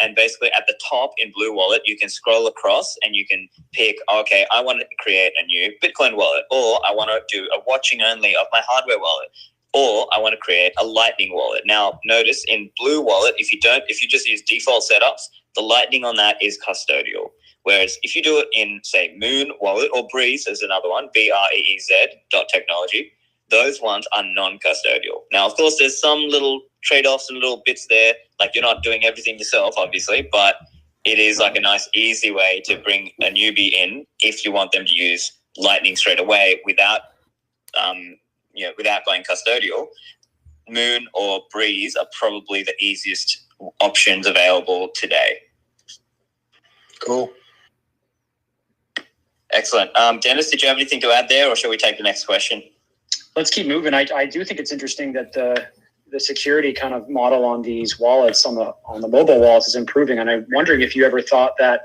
And basically at the top in Blue Wallet, you can scroll across and you can pick, okay, I want to create a new Bitcoin wallet, or I want to do a watching only of my hardware wallet, or I want to create a Lightning wallet. Now, notice in Blue Wallet, if you just use default setups, the Lightning on that is custodial. Whereas if you do it in, say, Moon Wallet or Breeze is another one, BREEZ.technology, those ones are non-custodial. Now, of course, there's some little trade-offs and little bits there. Like, you're not doing everything yourself, obviously, but it is like a nice, easy way to bring a newbie in if you want them to use Lightning straight away without going custodial. Moon or Breeze are probably the easiest options available today. Cool. Excellent. Dennis, did you have anything to add there, or shall we take the next question? Let's keep moving. I do think it's interesting that the security kind of model on these wallets, on the mobile wallets, is improving. And I'm wondering if you ever thought that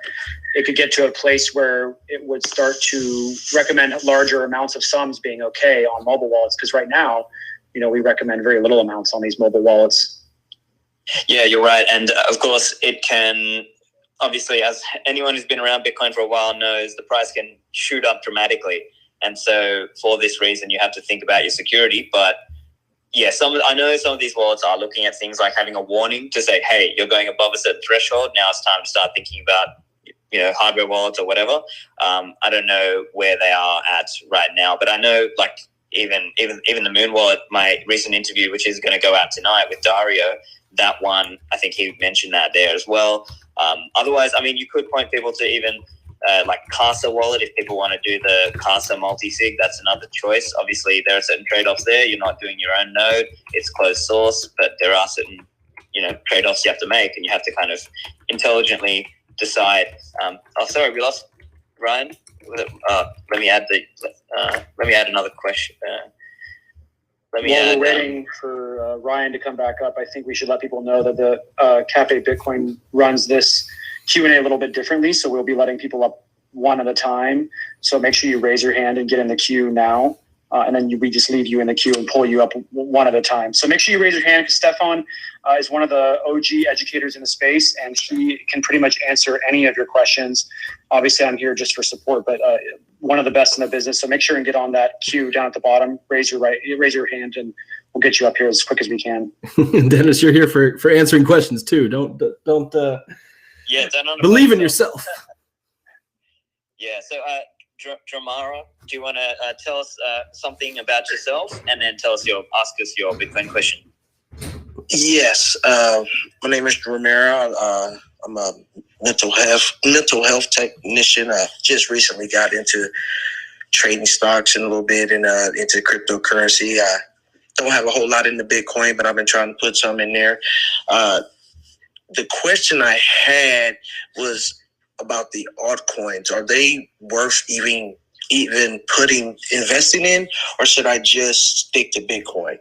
it could get to a place where it would start to recommend larger amounts of sums being okay on mobile wallets. Because right now, we recommend very little amounts on these mobile wallets. Yeah, you're right. And of course, it can, obviously, as anyone who's been around Bitcoin for a while knows, the price can shoot up dramatically. And so for this reason, you have to think about your security. But yeah, I know some of these wallets are looking at things like having a warning to say, hey, you're going above a certain threshold. Now it's time to start thinking about, hardware wallets or whatever. I don't know where they are at right now, but I know like even the Moon wallet, my recent interview, which is going to go out tonight with Dario, that one, I think he mentioned that there as well. Otherwise, I mean, you could point people to even like Casa wallet if people want to do the Casa multi-sig. That's another choice. Obviously, there are certain trade-offs there. You're not doing your own node. It's closed source, but there are certain trade-offs you have to make, and you have to kind of intelligently decide. Sorry, we lost Ryan. Let me add another question. While we're waiting for Ryan to come back up, I think we should let people know that the Cafe Bitcoin runs this Q&A a little bit differently. So we'll be letting people up one at a time. So make sure you raise your hand and get in the queue now. And then we just leave you in the queue and pull you up one at a time. So make sure you raise your hand, because Stephan is one of the OG educators in the space, and he can pretty much answer any of your questions. Obviously, I'm here just for support, but one of the best in the business. So make sure and get on that queue down at the bottom. Raise your hand, and we'll get you up here as quick as we can. Dennis, you're here for answering questions too. Don't believe in yourself. Yeah. So, Dramara, do you want to tell us something about yourself, and then ask us your Bitcoin question? Yes. My name is Dramara. I'm a mental health technician. I just recently got into trading stocks and a little bit into cryptocurrency. I don't have a whole lot into Bitcoin, but I've been trying to put some in there. The question I had was about the altcoins. Are they worth even investing in, or should I just stick to Bitcoin?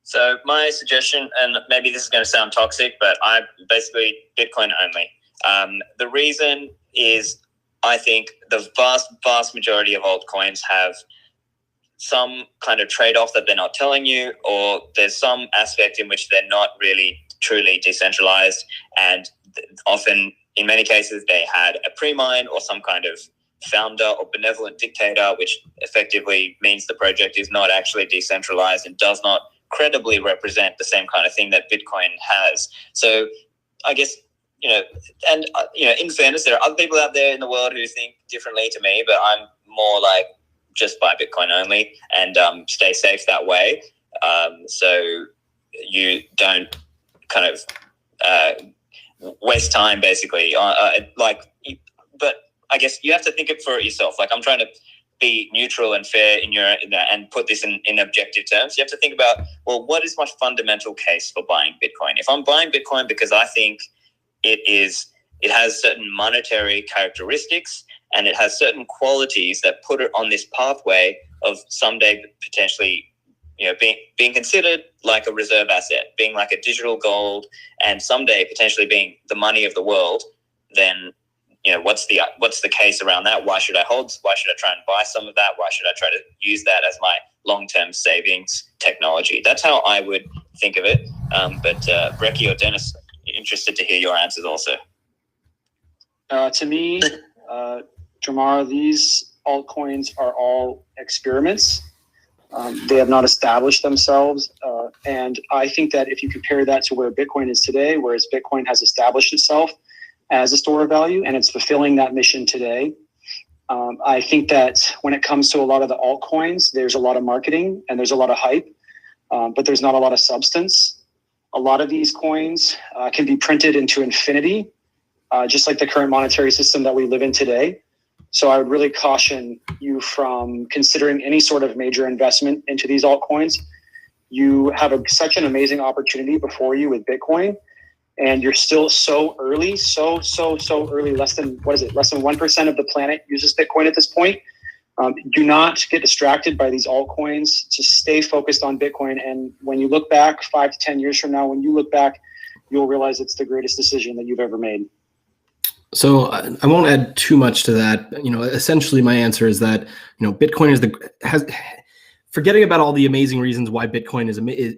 So my suggestion, and maybe this is going to sound toxic, but I'm basically Bitcoin only. The reason is I think the vast majority of altcoins have some kind of trade-off that they're not telling you, or there's some aspect in which they're not really truly decentralized, and often in many cases they had a pre-mine or some kind of founder or benevolent dictator, which effectively means the project is not actually decentralized and does not credibly represent the same kind of thing that Bitcoin has. So I guess, in fairness, there are other people out there in the world who think differently to me, but I'm more like just buy Bitcoin only and stay safe that way. So you don't kind of waste time, basically. But I guess you have to think it for yourself. Like, I'm trying to be neutral and fair and put this in objective terms. You have to think about, well, what is my fundamental case for buying Bitcoin? If I'm buying Bitcoin because I think it has certain monetary characteristics and it has certain qualities that put it on this pathway of someday potentially, being considered like a reserve asset, being like a digital gold, and someday potentially being the money of the world, then what's the case around that? Why should I hold? Why should I try and buy some of that? Why should I try to use that as my long-term savings technology? That's how I would think of it. But Brekkie or Dennis, interested to hear your answers also. To me, Jamara, these altcoins are all experiments. They have not established themselves. And I think that if you compare that to where Bitcoin is today, whereas Bitcoin has established itself as a store of value and it's fulfilling that mission today, I think that when it comes to a lot of the altcoins, there's a lot of marketing and there's a lot of hype, but there's not a lot of substance. A lot of these coins can be printed into infinity, just like the current monetary system that we live in today. So I would really caution you from considering any sort of major investment into these altcoins. You have such an amazing opportunity before you with Bitcoin, and you're still so early, so early. Less than 1% of the planet uses Bitcoin at this point. Do not get distracted by these altcoins. Just stay focused on Bitcoin. And when you look back 5 to 10 years from now, when you look back, you'll realize it's the greatest decision that you've ever made. So I won't add too much to that. Essentially my answer is that, Bitcoin forgetting about all the amazing reasons why Bitcoin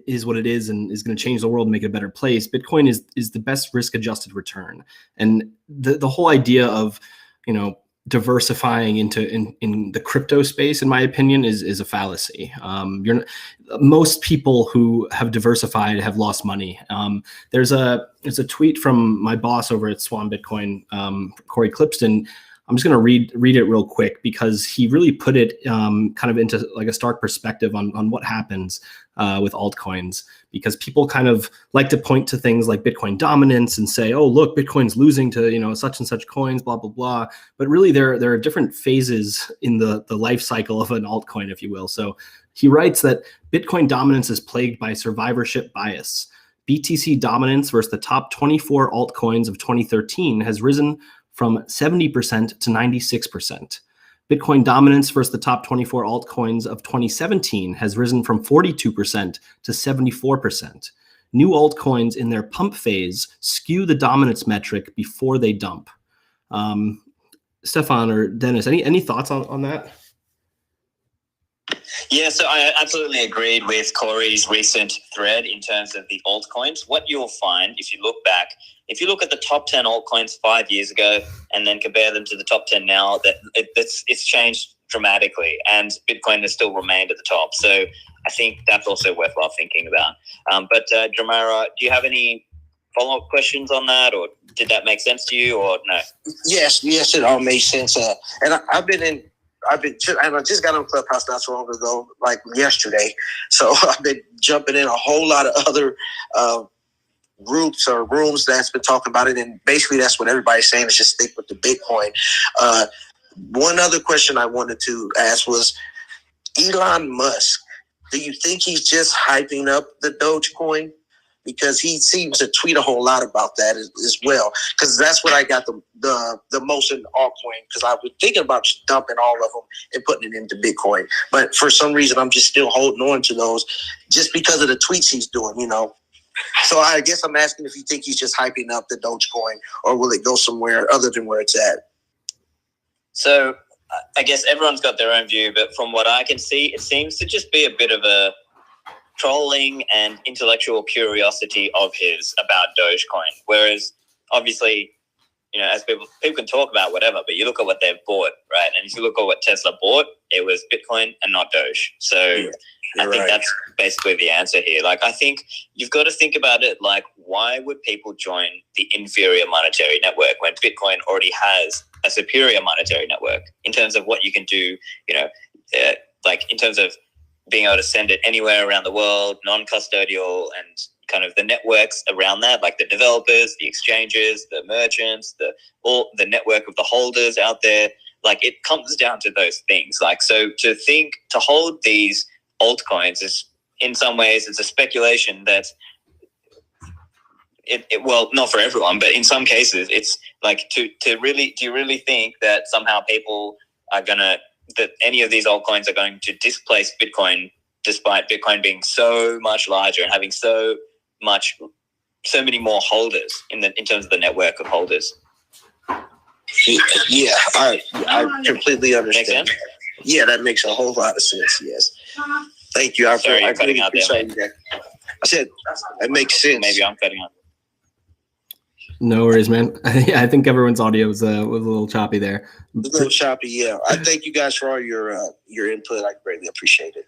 is what it is and is going to change the world and make it a better place. Bitcoin is the best risk-adjusted return. And the whole idea of, diversifying in the crypto space, in my opinion, is a fallacy. Most people who have diversified have lost money. There's a tweet from my boss over at Swan Bitcoin, Corey Clipston. I'm just going to read it real quick because he really put it kind of into like a stark perspective on what happens with altcoins, because people kind of like to point to things like Bitcoin dominance and say, oh, look, Bitcoin's losing to, such and such coins, blah, blah, blah. But really there are different phases in the life cycle of an altcoin, if you will. So he writes that Bitcoin dominance is plagued by survivorship bias. BTC dominance versus the top 24 altcoins of 2013 has risen from 70% to 96%. Bitcoin dominance versus the top 24 altcoins of 2017 has risen from 42% to 74%. New altcoins in their pump phase skew the dominance metric before they dump. Stephan or Dennis, any thoughts on that? Yeah, so I absolutely agreed with Corey's recent thread in terms of the altcoins. What you'll find if you look back, if you look at the top 10 altcoins 5 years ago and then compare them to the top 10 now, it's changed dramatically, and Bitcoin has still remained at the top. So I think that's also worthwhile thinking about. But Jamara, do you have any follow-up questions on that, or did that make sense to you, or no? Yes, it all made sense. And I just got on Clubhouse not so long ago, like yesterday. So I've been jumping in a whole lot of other groups or rooms that's been talking about it. And basically that's what everybody's saying, is just stick with the Bitcoin. One other question I wanted to ask was, Elon Musk, do you think he's just hyping up the Dogecoin? Because he seems to tweet a whole lot about that as well. Because that's what I got the most in altcoin. Because I was thinking about just dumping all of them and putting it into Bitcoin. But for some reason, I'm just still holding on to those just because of the tweets he's doing, So I guess I'm asking if you think he's just hyping up the Dogecoin, or will it go somewhere other than where it's at? So I guess everyone's got their own view, but from what I can see, it seems to just be a bit of a trolling and intellectual curiosity of his about Dogecoin. Whereas obviously, as people can talk about whatever, but you look at what they've bought, right? And if you look at what Tesla bought, it was Bitcoin and not Doge. So I think that's basically the answer here. Like, I think you've got to think about it like, why would people join the inferior monetary network when Bitcoin already has a superior monetary network in terms of what you can do, like in terms of being able to send it anywhere around the world, non-custodial, and kind of the networks around that, like the developers, the exchanges, the merchants, the network of the holders out there. Like, it comes down to those things. Like, so to hold these altcoins is, in some ways, it's a speculation that well, not for everyone, but in some cases, it's like do you really think that somehow people are that any of these altcoins are going to displace Bitcoin, despite Bitcoin being so much larger and having so many more holders in terms of the network of holders? Yeah, I completely understand. Yeah, that makes a whole lot of sense. Yes, thank you. Sorry, you're cutting out there. I said it makes sense. Maybe I'm cutting out. No worries, man. I think everyone's audio was a little choppy there. A little choppy, yeah. I thank you guys for all your input. I greatly appreciate it.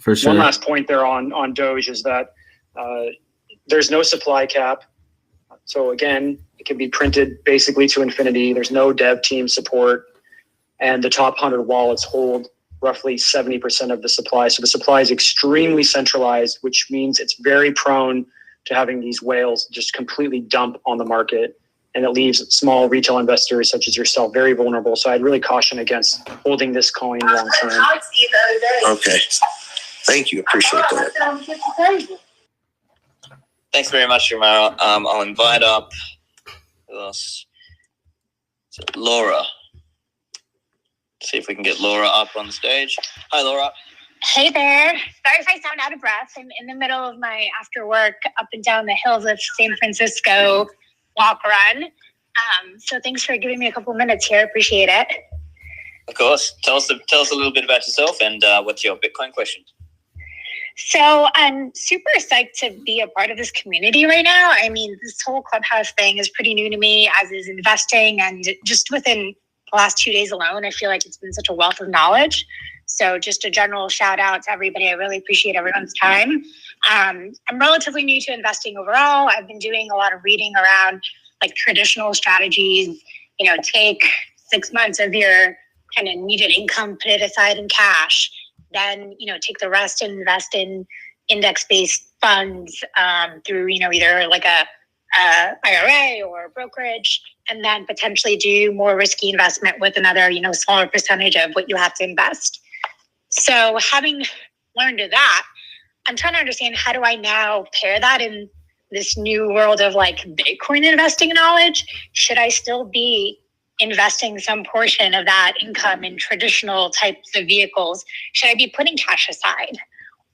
For sure. One last point there on Doge is that there's no supply cap. So again, it can be printed basically to infinity. There's no dev team support, and the top 100 wallets hold roughly 70% of the supply. So the supply is extremely centralized, which means it's very prone to having these whales just completely dump on the market. And it leaves small retail investors such as yourself very vulnerable. So I'd really caution against holding this coin long term. Okay. Thank you. Appreciate that. Thanks very much, Romero. I'll invite up Laura. See if we can get Laura up on the stage. Hi, Laura. Hey there. Sorry if I sound out of breath. I'm in the middle of my after work up and down the hills of San Francisco walk run. So thanks for giving me a couple of minutes here. Appreciate it. Of course. Tell us a little bit about yourself and what's your Bitcoin question? So I'm super psyched to be a part of this community right now. I mean, this whole Clubhouse thing is pretty new to me, as is investing. And just within the last 2 days alone, I feel like it's been such a wealth of knowledge. So just a general shout out to everybody. I really appreciate everyone's time. I'm relatively new to investing overall. I've been doing a lot of reading around like traditional strategies, take 6 months of your kind of needed income, put it aside in cash, then, take the rest and invest in index-based funds through, either like a IRA or a brokerage, and then potentially do more risky investment with another, smaller percentage of what you have to invest. So having learned that, I'm trying to understand, how do I now pair that in this new world of like Bitcoin investing knowledge? Should I still be investing some portion of that income in traditional types of vehicles? Should I be putting cash aside?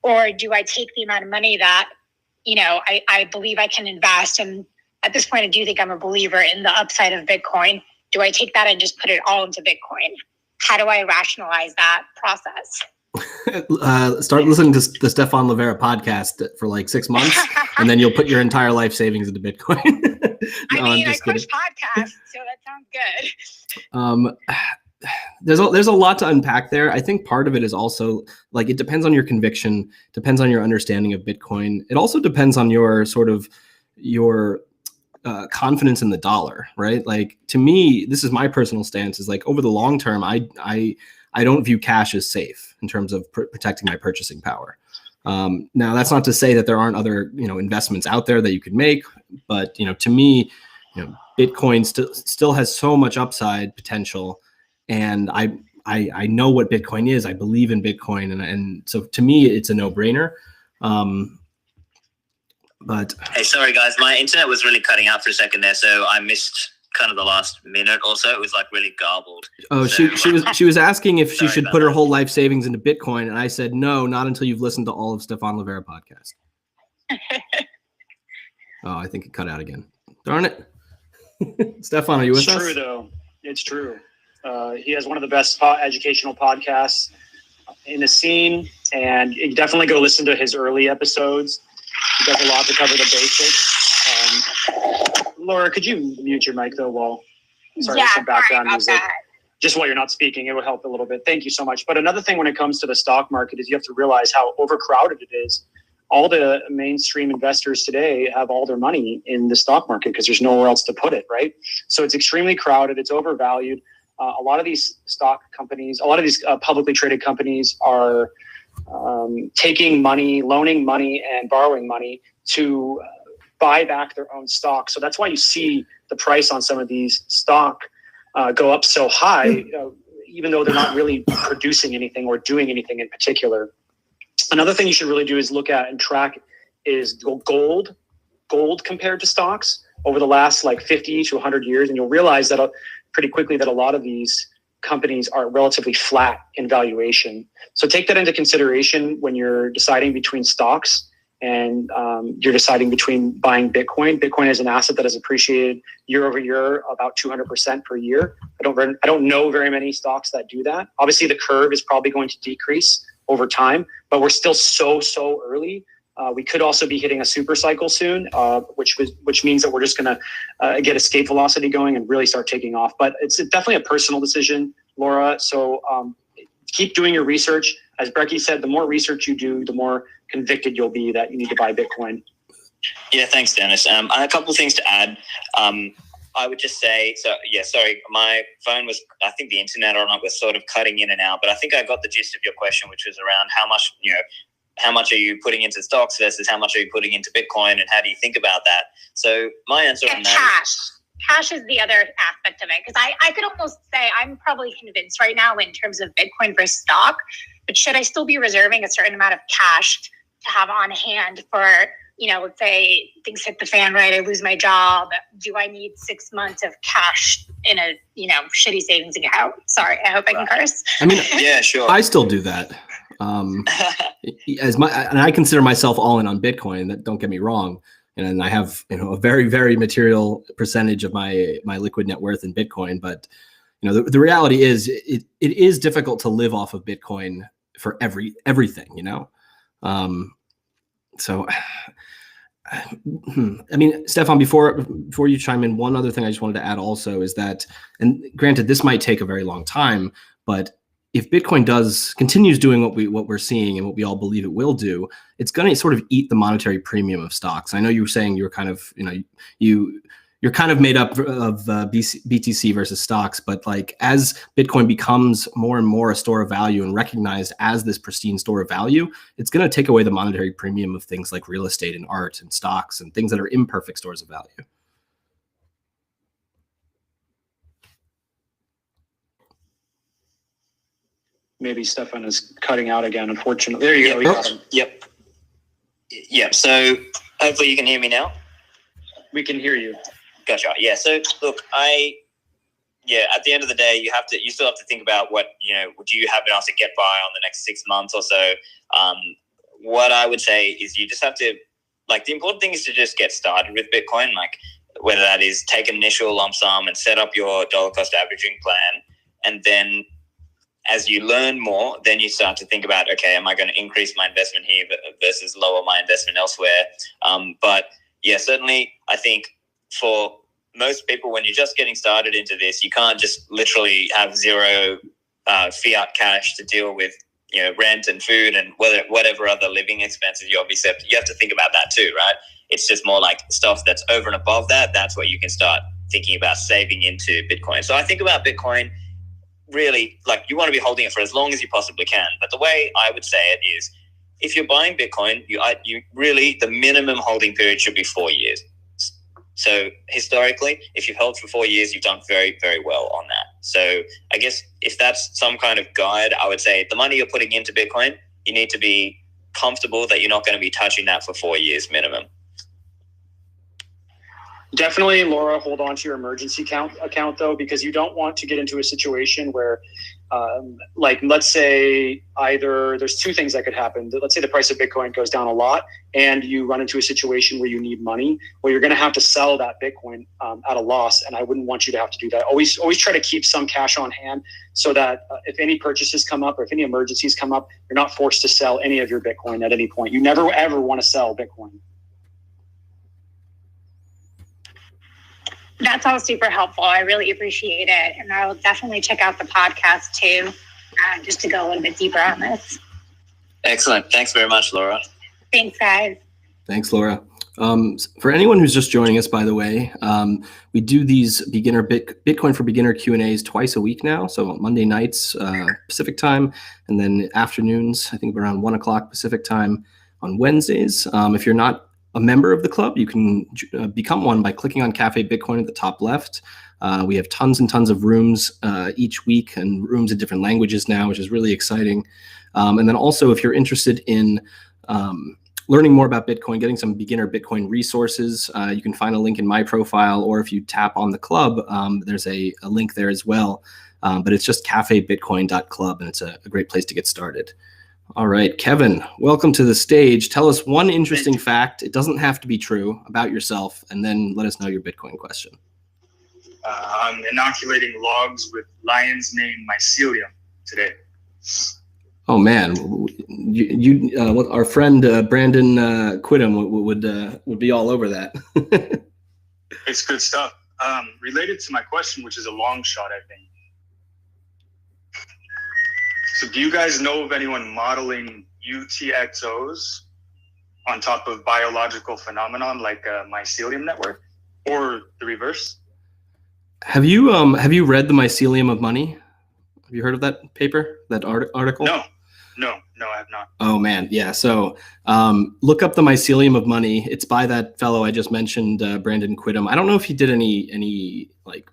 Or do I take the amount of money that, I believe I can invest? And at this point, I do think I'm a believer in the upside of Bitcoin. Do I take that and just put it all into Bitcoin? How do I rationalize that process? Start listening to the Stephan Livera podcast for like 6 months, and then you'll put your entire life savings into Bitcoin. I crush podcasts, so that sounds good. There's a lot to unpack there. I think part of it is also like, it depends on your conviction, depends on your understanding of Bitcoin. It also depends on your confidence in the dollar, right? Like, to me, this is my personal stance, is like, over the long term, I don't view cash as safe in terms of protecting my purchasing power. Now, that's not to say that there aren't other, investments out there that you could make, but, to me, Bitcoin still has so much upside potential, and I know what Bitcoin is. I believe in Bitcoin, and so to me, it's a no-brainer. But hey, sorry guys, my internet was really cutting out for a second there, so I missed kind of the last minute or so. It was like really garbled. Oh, so, she was asking if she should put her whole life savings into Bitcoin, and I said no, not until you've listened to all of Stephan Livera podcast. Oh, I think it cut out again. Darn it. Stephan, are you with us? It's true, though. It's true. He has one of the best educational podcasts in the scene, and you definitely go listen to his early episodes. He does a lot to cover the basics. Laura, could you mute your mic, though, there's some background music. Just while you're not speaking, it would help a little bit. Thank you so much. But another thing when it comes to the stock market is you have to realize how overcrowded it is. All the mainstream investors today have all their money in the stock market because there's nowhere else to put it, right? So it's extremely crowded. It's overvalued. A lot of these stock companies, a lot of these publicly traded companies are taking money, loaning money, and borrowing money to buy back their own stock. So that's why you see the price on some of these stock go up so high, even though they're not really producing anything or doing anything in particular. Another thing you should really do is look at and track is gold compared to stocks over the last like 50 to 100 years. And you'll realize that pretty quickly that a lot of these companies are relatively flat in valuation. So take that into consideration when you're deciding between stocks and you're deciding between buying Bitcoin. Bitcoin is an asset that has appreciated year over year about 200% per year. I don't know very many stocks that do that. Obviously, the curve is probably going to decrease over time, but we're still so early We could also be hitting a super cycle soon, which means that we're just going to get escape velocity going and really start taking off. But it's definitely a personal decision, Laura. So keep doing your research. As Brekkie said, the more research you do, the more convicted you'll be that you need to buy Bitcoin. Yeah, thanks, Dennis. I have a couple of things to add. I would just say, sorry, my phone was, I think the internet or not was sort of cutting in and out, but I think I got the gist of your question, which was around how much are you putting into stocks versus how much are you putting into Bitcoin, and how do you think about that? So my answer on that cash is the other aspect of it, because I could almost say I'm probably convinced right now in terms of Bitcoin versus stock, but should I still be reserving a certain amount of cash to have on hand for, let's say things hit the fan, right? I lose my job. Do I need 6 months of cash in a, shitty savings account? Sorry, I hope I can curse. I mean, yeah, sure. I still do that. And I consider myself all in on Bitcoin. That, don't get me wrong. And I have, a very, very material percentage of my liquid net worth in Bitcoin. But, the reality is it is difficult to live off of Bitcoin for everything, So, I mean, Stephan, before you chime in, one other thing I just wanted to add also is that, and granted, this might take a very long time, but if Bitcoin continues doing what we're seeing and what we all believe it will do, it's going to sort of eat the monetary premium of stocks. I know you were saying you're kind of, you're kind of made up of BTC versus stocks, but like as Bitcoin becomes more and more a store of value and recognized as this pristine store of value, it's going to take away the monetary premium of things like real estate and art and stocks and things that are imperfect stores of value. Maybe Stephan is cutting out again, unfortunately. There you go. We got him. Yep. So hopefully you can hear me now. We can hear you. Gotcha. Yeah. So look, at the end of the day, you still have to think about what, do you have enough to get by on the next 6 months or so? What I would say is you just have to, the important thing is to just get started with Bitcoin, whether that is take an initial lump sum and set up your dollar cost averaging plan. And then as you learn more, then you start to think about, okay, am I going to increase my investment here versus lower my investment elsewhere? But yeah, certainly I think for most people, when you're just getting started into this, you can't just literally have zero fiat cash to deal with, rent and food and whatever other living expenses you obviously have. You have to think about that too, right? It's just more like stuff that's over and above that. That's where you can start thinking about saving into Bitcoin. So I think about Bitcoin really, you want to be holding it for as long as you possibly can. But the way I would say it is, if you're buying Bitcoin, you really, the minimum holding period should be 4 years. So historically, if you've held for 4 years, you've done very, very well on that. So I guess if that's some kind of guide, I would say the money you're putting into Bitcoin, you need to be comfortable that you're not going to be touching that for 4 years minimum. Definitely, Laura, hold on to your emergency account though, because you don't want to get into a situation where, let's say either there's two things that could happen. Let's say the price of Bitcoin goes down a lot and you run into a situation where you need money. Well, you're going to have to sell that Bitcoin at a loss. And I wouldn't want you to have to do that. Always try to keep some cash on hand so that if any purchases come up or if any emergencies come up, you're not forced to sell any of your Bitcoin at any point. You never, ever want to sell Bitcoin. That's all super helpful. I really appreciate it. And I will definitely check out the podcast too, just to go a little bit deeper on this. Excellent. Thanks very much, Laura. Thanks, guys. Thanks, Laura. For anyone who's just joining us, by the way, we do these Bitcoin for Beginner Q&As twice a week now. So Monday nights Pacific time, and then afternoons, I think around 1 o'clock Pacific time on Wednesdays. If you're not a member of the club, you can become one by clicking on Cafe Bitcoin at the top left. We have tons and tons of rooms each week, and rooms in different languages now, which is really exciting. And then also, if you're interested in learning more about Bitcoin, getting some beginner Bitcoin resources, you can find a link in my profile, or if you tap on the club, there's a link there as well. But it's just cafebitcoin.club, and it's a great place to get started. All right, Kevin, welcome to the stage. Tell us one interesting fact, it doesn't have to be true, about yourself, and then let us know your Bitcoin question. I'm inoculating logs with lion's mane mycelium today. Oh man, our friend Brandon Quittem would be all over that. It's good stuff. Related to my question, which is a long shot, I think. So do you guys know of anyone modeling UTXOs on top of biological phenomenon like a mycelium network, or the reverse? Have you read The Mycelium of Money? Have you heard of that paper, that article? No, I have not. Oh man, yeah. So look up The Mycelium of Money. It's by that fellow I just mentioned, Brandon Quittem. I don't know if he did any like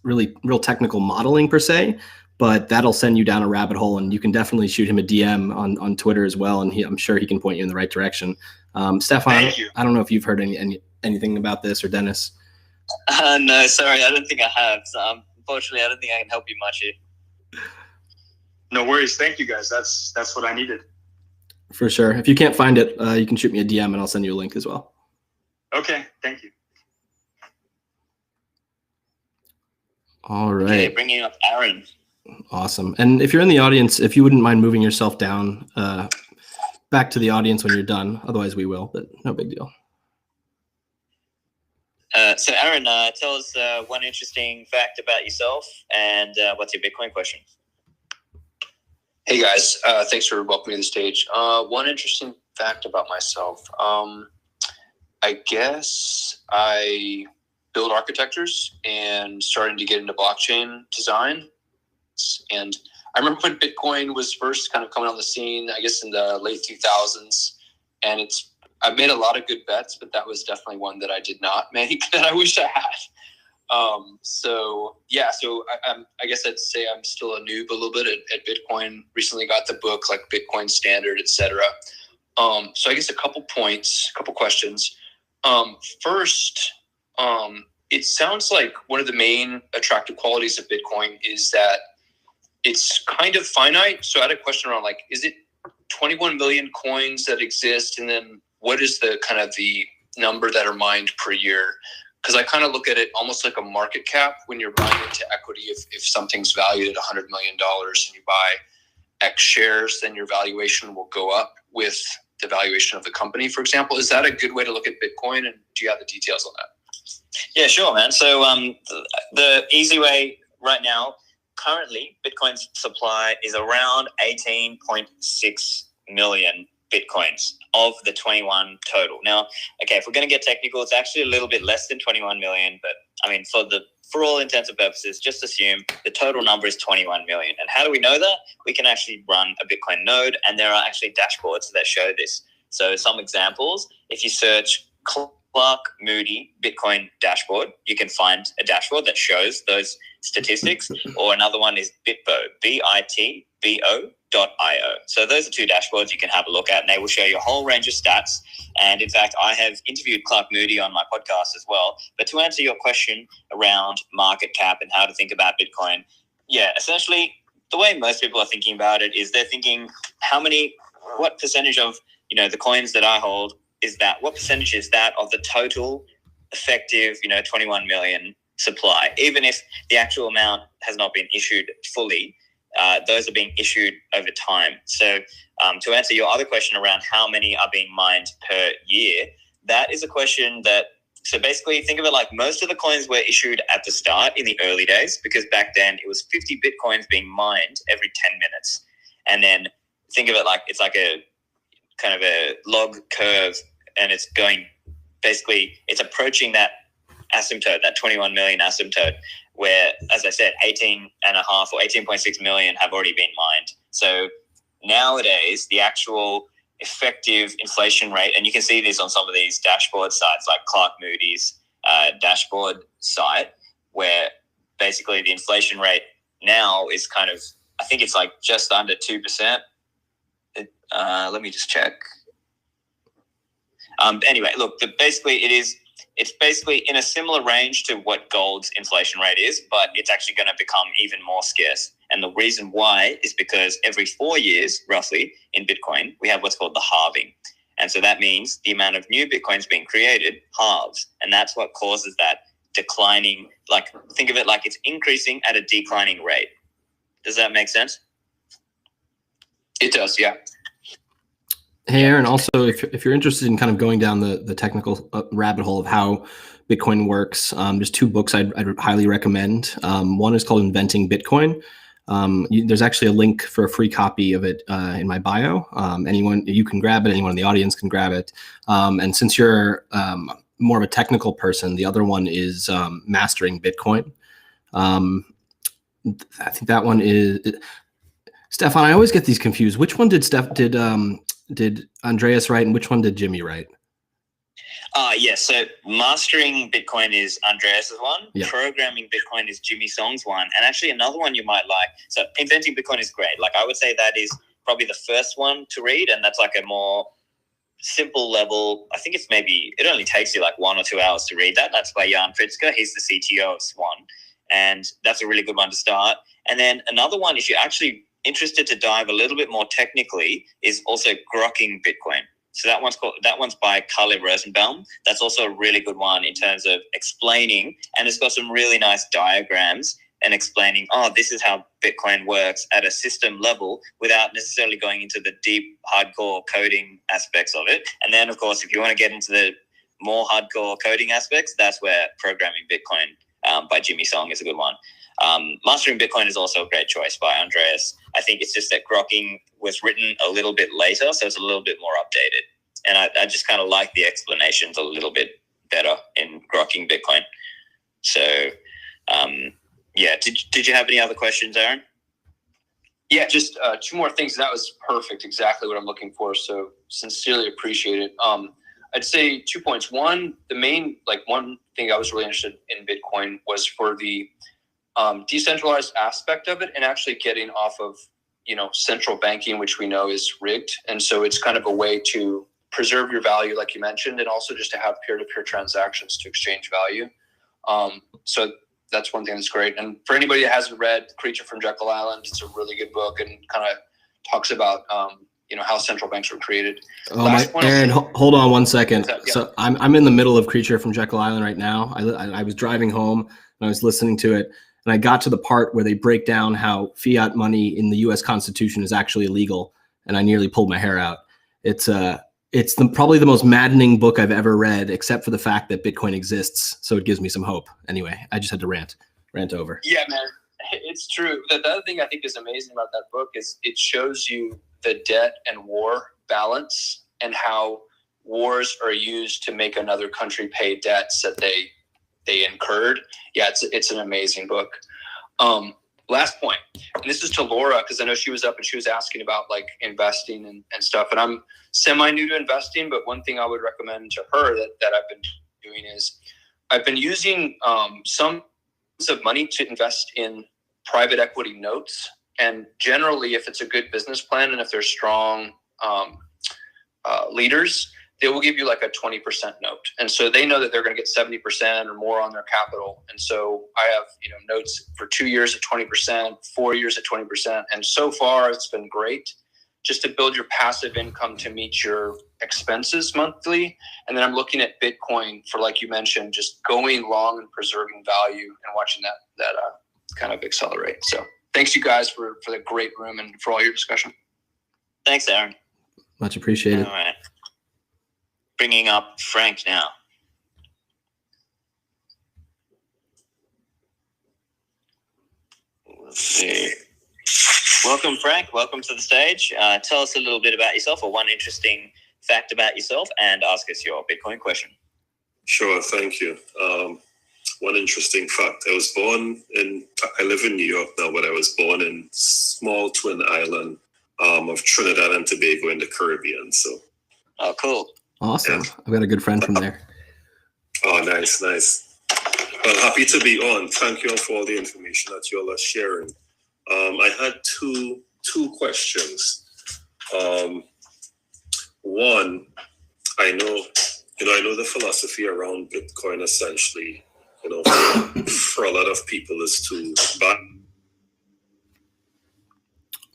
real technical modeling per se, but that'll send you down a rabbit hole, and you can definitely shoot him a DM on Twitter as well, and I'm sure he can point you in the right direction. Stephan, I don't know if you've heard anything about this, or Dennis. No, sorry, I don't think I have. So, unfortunately, I don't think I can help you much here. No worries. Thank you, guys. That's what I needed. For sure. If you can't find it, you can shoot me a DM, and I'll send you a link as well. Okay, thank you. All right. Okay, bringing up Aaron. Awesome. And if you're in the audience, if you wouldn't mind moving yourself down back to the audience when you're done. Otherwise, we will, but no big deal. So Aaron, tell us one interesting fact about yourself, and what's your Bitcoin question? Hey guys, thanks for welcoming me to the stage. One interesting fact about myself. I guess I build architectures and starting to get into blockchain design. And I remember when Bitcoin was first kind of coming on the scene, I guess in the late 2000s. And I've made a lot of good bets, but that was definitely one that I did not make that I wish I had. So I guess I'd say I'm still a noob a little bit at Bitcoin. Recently got the book like Bitcoin Standard, etc. So I guess a couple questions. First, it sounds like one of the main attractive qualities of Bitcoin is that it's kind of finite. So I had a question around like, is it 21 million coins that exist? And then what is the kind of the number that are mined per year? Because I kind of look at it almost like a market cap when you're buying into equity. If something's valued at $100 million and you buy X shares, then your valuation will go up with the valuation of the company, for example. Is that a good way to look at Bitcoin? And do you have the details on that? Yeah, sure, man. So the easy way right now, currently, Bitcoin's supply is around 18.6 million Bitcoins of the 21 total. Now, okay, if we're going to get technical, it's actually a little bit less than 21 million, but I mean, for all intents and purposes, just assume the total number is 21 million. And how do we know that? We can actually run a Bitcoin node, and there are actually dashboards that show this. So some examples, if you search Clark Moody Bitcoin dashboard, you can find a dashboard that shows those statistics, or another one is Bitbo, BITBO.io. So those are two dashboards you can have a look at, and they will show you a whole range of stats. And in fact, I have interviewed Clark Moody on my podcast as well. But to answer your question around market cap and how to think about Bitcoin, yeah, essentially the way most people are thinking about it is they're thinking what percentage of, the coins that I hold what percentage is that of the total effective, 21 million supply, even if the actual amount has not been issued fully. Those are being issued over time. So to answer your other question around how many are being mined per year, that is a question so basically think of it like most of the coins were issued at the start in the early days, because back then it was 50 Bitcoins being mined every 10 minutes. And then think of it like it's like a kind of a log curve, and it's it's approaching that asymptote, that 21 million asymptote, where, as I said, 18.5 or 18.6 million have already been mined. So nowadays, the actual effective inflation rate, and you can see this on some of these dashboard sites like Clark Moody's dashboard site, where basically the inflation rate now is kind of, I think it's like just under 2%. Let me just check. Anyway, look, it's basically in a similar range to what gold's inflation rate is, but it's actually going to become even more scarce. And the reason why is because every 4 years, roughly, in Bitcoin, we have what's called the halving. And so that means the amount of new Bitcoins being created halves. And that's what causes that declining, like, think of it like it's increasing at a declining rate. Does that make sense? It does, yeah. Hey, Aaron, also, if you're interested in kind of going down the technical rabbit hole of how Bitcoin works, there's two books I'd highly recommend. One is called Inventing Bitcoin. There's actually a link for a free copy of it in my bio. Anyone, you can grab it. Anyone in the audience can grab it. And since you're more of a technical person, the other one is Mastering Bitcoin. I think that one is Stephan. I always get these confused. Which one did Andreas write, and which one did Jimmy write? Yes. So Mastering Bitcoin is Andreas's one. Yeah. Programming Bitcoin is Jimmy Song's one. And actually another one you might like. So Inventing Bitcoin is great. Like I would say that is probably the first one to read. And that's like a more simple level. I think it only takes you like 1 or 2 hours to read that. That's by Jan Pritzker. He's the CTO of Swan. And that's a really good one to start. And then another one, if you're actually interested to dive a little bit more technically, is also Grokking Bitcoin. So that one's by Khaled Rosenbaum. That's also a really good one in terms of explaining, and it's got some really nice diagrams and explaining, this is how Bitcoin works at a system level without necessarily going into the deep, hardcore coding aspects of it. And then, of course, if you want to get into the more hardcore coding aspects, that's where Programming Bitcoin by Jimmy Song is a good one. Mastering Bitcoin is also a great choice by Andreas. I think it's just that Grokking was written a little bit later, so it's a little bit more updated. And I just kind of like the explanations a little bit better in Grokking Bitcoin. So, did you have any other questions, Aaron? Yeah, just 2 more things. That was perfect, exactly what I'm looking for. So sincerely appreciate it. I'd say 2 points. One, one thing I was really interested in Bitcoin was for the decentralized aspect of it, and actually getting off of central banking, which we know is rigged. And so it's kind of a way to preserve your value, like you mentioned, and also just to have peer-to-peer transactions to exchange value. So that's one thing that's great. And for anybody that hasn't read Creature from Jekyll Island, it's a really good book and kind of talks about how central banks were created. Aaron, hold on 1 second. Yeah. So I'm in the middle of Creature from Jekyll Island right now. I was driving home and I was listening to it, and I got to the part where they break down how fiat money in the U.S. Constitution is actually illegal, and I nearly pulled my hair out. It's probably the most maddening book I've ever read, except for the fact that Bitcoin exists, so it gives me some hope. Anyway, I just had to rant over. Yeah, man, it's true. The other thing I think is amazing about that book is it shows you the debt and war balance and how wars are used to make another country pay debts that they incurred. Yeah, it's an amazing book. Last point, and this is to Laura, because I know she was up and she was asking about like investing and stuff. And I'm semi-new to investing, but one thing I would recommend to her that I've been doing is I've been using some of money to invest in private equity notes. And generally, if it's a good business plan and if they're strong leaders, they will give you like a 20% note. And so they know that they're going to get 70% or more on their capital. And so I have, notes for 2 years at 20%, 4 years at 20%. And so far it's been great just to build your passive income to meet your expenses monthly. And then I'm looking at Bitcoin for, like you mentioned, just going long and preserving value and watching that kind of accelerate. So thanks you guys for the great room and for all your discussion. Thanks, Aaron. Much appreciated. All right. Bringing up Frank now. Let's see. Welcome, Frank. Welcome to the stage. Tell us a little bit about yourself, or one interesting fact about yourself, and ask us your Bitcoin question. Sure, thank you. One interesting fact. I live in New York now, but I was born in small twin island of Trinidad and Tobago in the Caribbean. So. Oh, cool. Awesome. Yeah. I've got a good friend from there. Oh, nice. Well, happy to be on. Thank you all for all the information that you all are sharing. I had two questions. One, I know the philosophy around Bitcoin essentially, for a lot of people is to buy.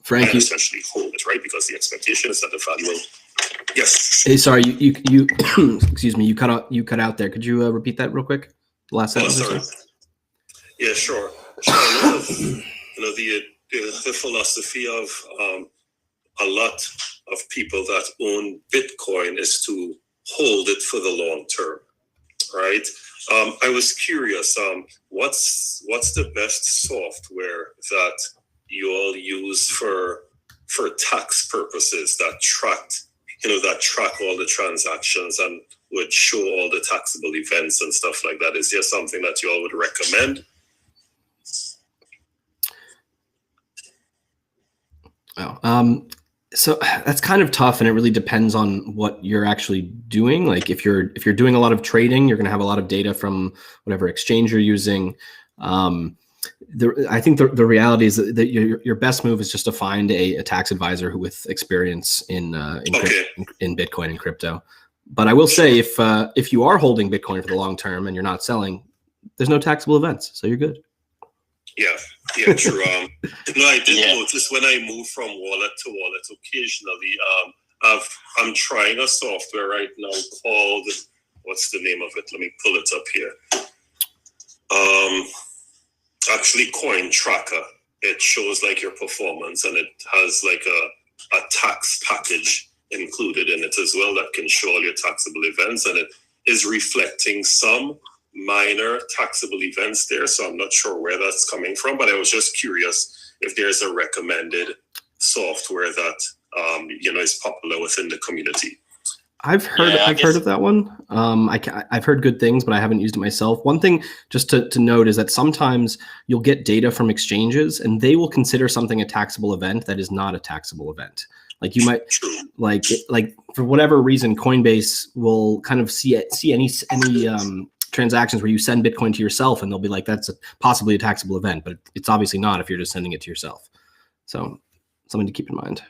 Frank, and essentially hold it, right? Because the expectation is that the value will. Yes. Hey, sorry, you excuse me, you cut out there. Could you repeat that real quick? The last sentence. Sorry. Yeah, sure. The philosophy of a lot of people that own Bitcoin is to hold it for the long term, right? I was curious, what's the best software that you all use for tax purposes that track all the transactions and would show all the taxable events and stuff like that? Is there something that you all would recommend? Oh, so that's kind of tough, and it really depends on what you're actually doing. Like if you're doing a lot of trading, you're going to have a lot of data from whatever exchange you're using. I think the reality is that your best move is just to find a tax advisor who with experience in Bitcoin and crypto. But I will say, if you are holding Bitcoin for the long term and you're not selling, there's no taxable events, so you're good. Yeah, true. I did notice when I move from wallet to wallet occasionally, I'm trying a software right now called, what's the name of it? Let me pull it up here. Actually, Coin Tracker. It shows like your performance, and it has like a tax package included in it as well that can show all your taxable events, and it is reflecting some minor taxable events there, so I'm not sure where that's coming from, but I was just curious if there's a recommended software that is popular within the community. I've heard of that one. I've heard good things, but I haven't used it myself. One thing just to note is that sometimes you'll get data from exchanges and they will consider something a taxable event that is not a taxable event. Like you might like for whatever reason, Coinbase will kind of see any transactions where you send Bitcoin to yourself and they'll be like, that's possibly a taxable event, but it's obviously not if you're just sending it to yourself. So something to keep in mind.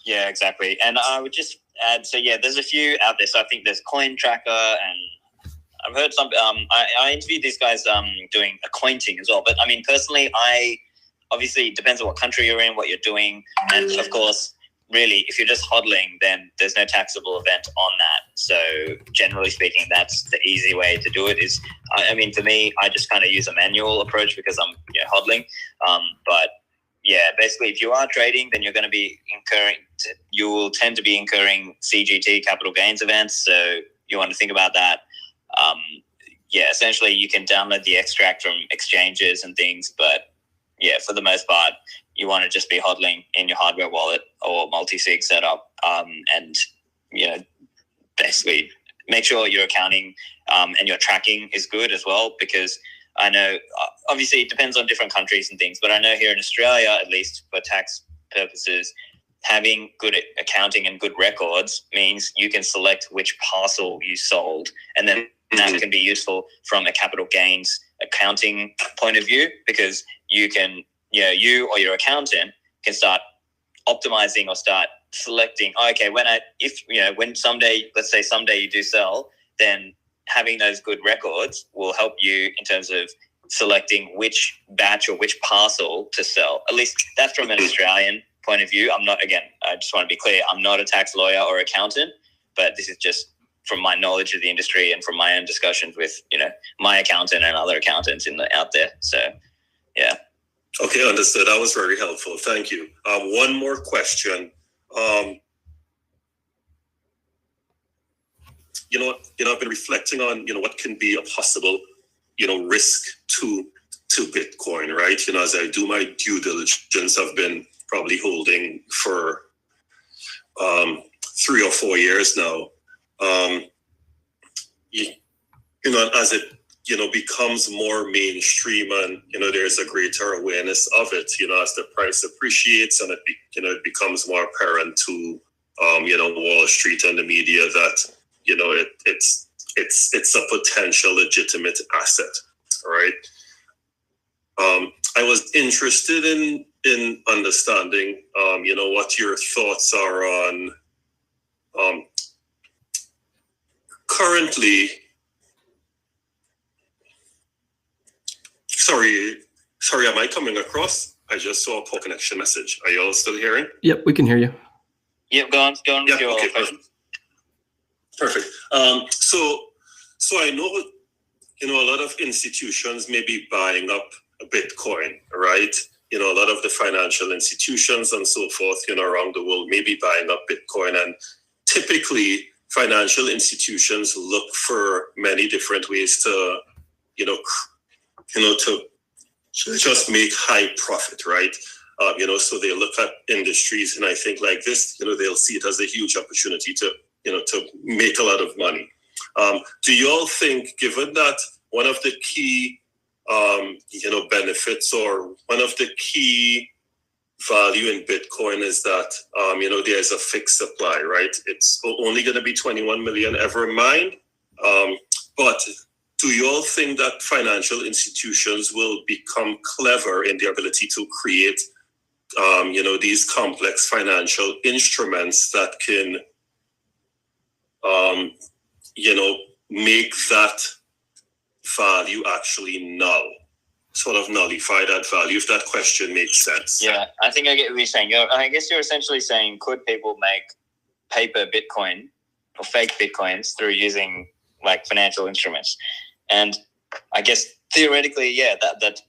Yeah, exactly. And I would just add, so yeah, there's a few out there. So I think there's Coin Tracker, and I've heard some, I interviewed these guys doing accounting as well. But I mean, personally, obviously it depends on what country you're in, what you're doing. And of course, really, if you're just hodling, then there's no taxable event on that. So generally speaking, that's the easy way to do it. Is, I mean, for me, I just kind of use a manual approach because I'm hodling. But yeah, basically, if you are trading, then you're going to be you will tend to be incurring CGT, capital gains events. So you want to think about that. Essentially, you can download the extract from exchanges and things, but yeah, for the most part, you want to just be hodling in your hardware wallet or multi-sig setup, and basically make sure your accounting and your tracking is good as well, because I know obviously it depends on different countries and things, but I know here in Australia, at least for tax purposes, having good accounting and good records means you can select which parcel you sold, and then that can be useful from a capital gains accounting point of view, because you can, you or your accountant can start optimizing or start selecting, okay, when someday, let's say someday you do sell, then having those good records will help you in terms of selecting which batch or which parcel to sell. At least that's from an Australian point of view. I just want to be clear, I'm not a tax lawyer or accountant, but this is just from my knowledge of the industry and from my own discussions with, my accountant and other accountants out there. So, yeah. Okay, understood. That was very helpful. Thank you. One more question. I've been reflecting on, what can be a possible, risk to Bitcoin, right? As I do my due diligence, I've been probably holding for 3 or 4 years now. As it, becomes more mainstream and, there's a greater awareness of it, as the price appreciates and it becomes more apparent to, Wall Street and the media that, it's a potential legitimate asset, right? I was interested in understanding, what your thoughts are on currently. Sorry, am I coming across? I just saw a poor connection message. Are you all still hearing? Yep, we can hear you. Yep, go on with your question. Perfect. So I know, a lot of institutions may be buying up Bitcoin, right? a lot of the financial institutions and so forth, around the world may be buying up Bitcoin. And typically, financial institutions look for many different ways to, to just make high profit, right? So they look at industries, and I think like this, they'll see it as a huge opportunity to, to make a lot of money. Do you all think, given that one of the key, benefits or one of the key value in Bitcoin is that, there's a fixed supply, right? It's only going to be 21 million ever mined. But do you all think that financial institutions will become clever in their ability to create, these complex financial instruments that can, make that value actually null, sort of nullify that value, if that question makes sense? Yeah, I think I get what you're saying. I guess you're essentially saying, could people make paper Bitcoin or fake Bitcoins through using like financial instruments? And I guess theoretically, yeah, that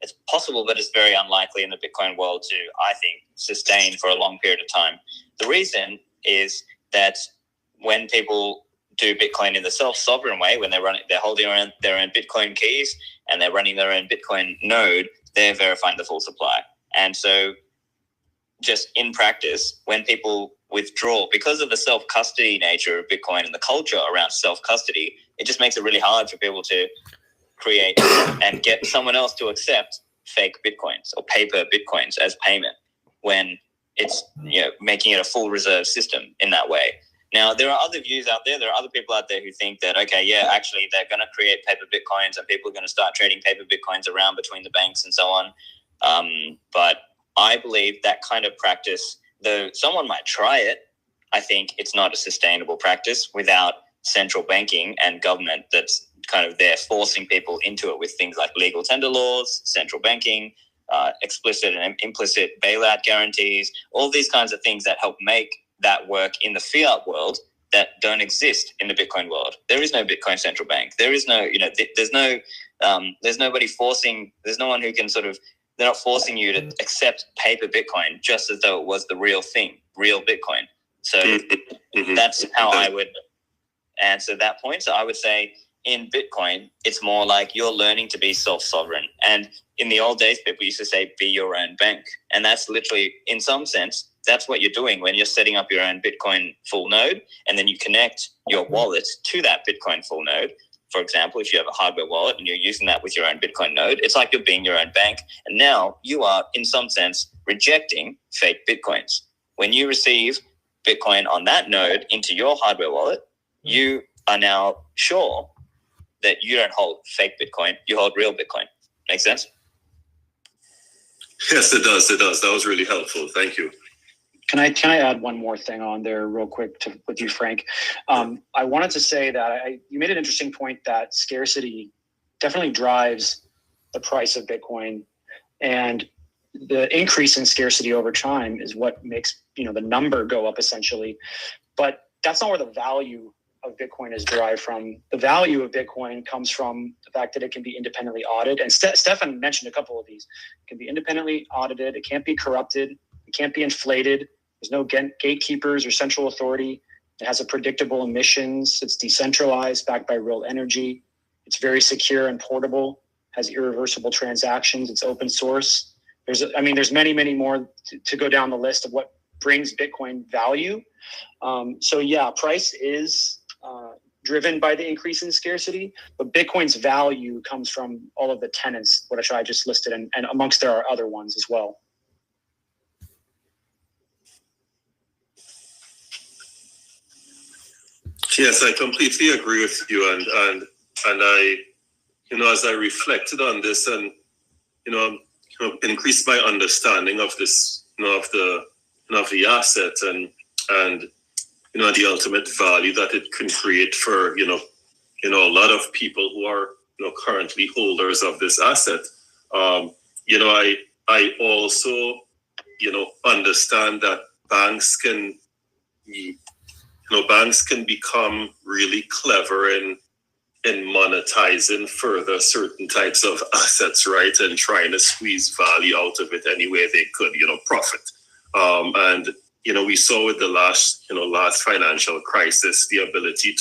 it's possible, but it's very unlikely in the Bitcoin world to, I think, sustain for a long period of time. The reason is that when people do Bitcoin in the self-sovereign way, when they're holding their own Bitcoin keys and they're running their own Bitcoin node, they're verifying the full supply. And so just in practice, when people withdraw, because of the self-custody nature of Bitcoin and the culture around self-custody, it just makes it really hard for people to create and get someone else to accept fake Bitcoins or paper Bitcoins as payment when it's, making it a full reserve system in that way. Now, there are other views out there. There are other people out there who think that, okay, yeah, actually, they're going to create paper Bitcoins and people are going to start trading paper Bitcoins around between the banks and so on. But I believe that kind of practice, though someone might try it, I think it's not a sustainable practice without central banking and government that's kind of there forcing people into it with things like legal tender laws, central banking, explicit and implicit bailout guarantees, all these kinds of things that help make that work in the fiat world that don't exist in the Bitcoin world. There is no Bitcoin central bank. There is no, there's nobody forcing, there's no one who can they're not forcing you to accept paper Bitcoin just as though it was the real thing, real Bitcoin. So that's how I would answer that point. So I would say in Bitcoin, it's more like you're learning to be self-sovereign. And in the old days, people used to say, be your own bank. And that's literally, in some sense, that's what you're doing when you're setting up your own Bitcoin full node, and then you connect your wallet to that Bitcoin full node. For example, if you have a hardware wallet and you're using that with your own Bitcoin node, it's like you're being your own bank. And now you are, in some sense, rejecting fake Bitcoins. When you receive Bitcoin on that node into your hardware wallet, you are now sure that you don't hold fake Bitcoin, you hold real Bitcoin. Make sense? Yes, it does. It does. That was really helpful. Thank you. Can I add one more thing on there real quick with you, Frank? I wanted to say that you made an interesting point that scarcity definitely drives the price of Bitcoin, and the increase in scarcity over time is what makes the number go up essentially. But that's not where the value of Bitcoin is derived from. The value of Bitcoin comes from the fact that it can be independently audited. And Stephan mentioned a couple of these. It can be independently audited. It can't be corrupted. It can't be inflated. There's no gatekeepers or central authority. It has a predictable emissions. It's decentralized, backed by real energy. It's very secure and portable, has irreversible transactions. It's open source. There's many, many more to go down the list of what brings Bitcoin value. So yeah, price is driven by the increase in scarcity, but Bitcoin's value comes from all of the tenets, which I just listed, and amongst there are other ones as well. Yes, I completely agree with you, and I, as I reflected on this and increased my understanding of this, of the asset and the ultimate value that it can create for a lot of people who are currently holders of this asset. I also understand that banks can become really clever in in monetizing further certain types of assets, right, and trying to squeeze value out of it any way they could, profit. And we saw with the last financial crisis the ability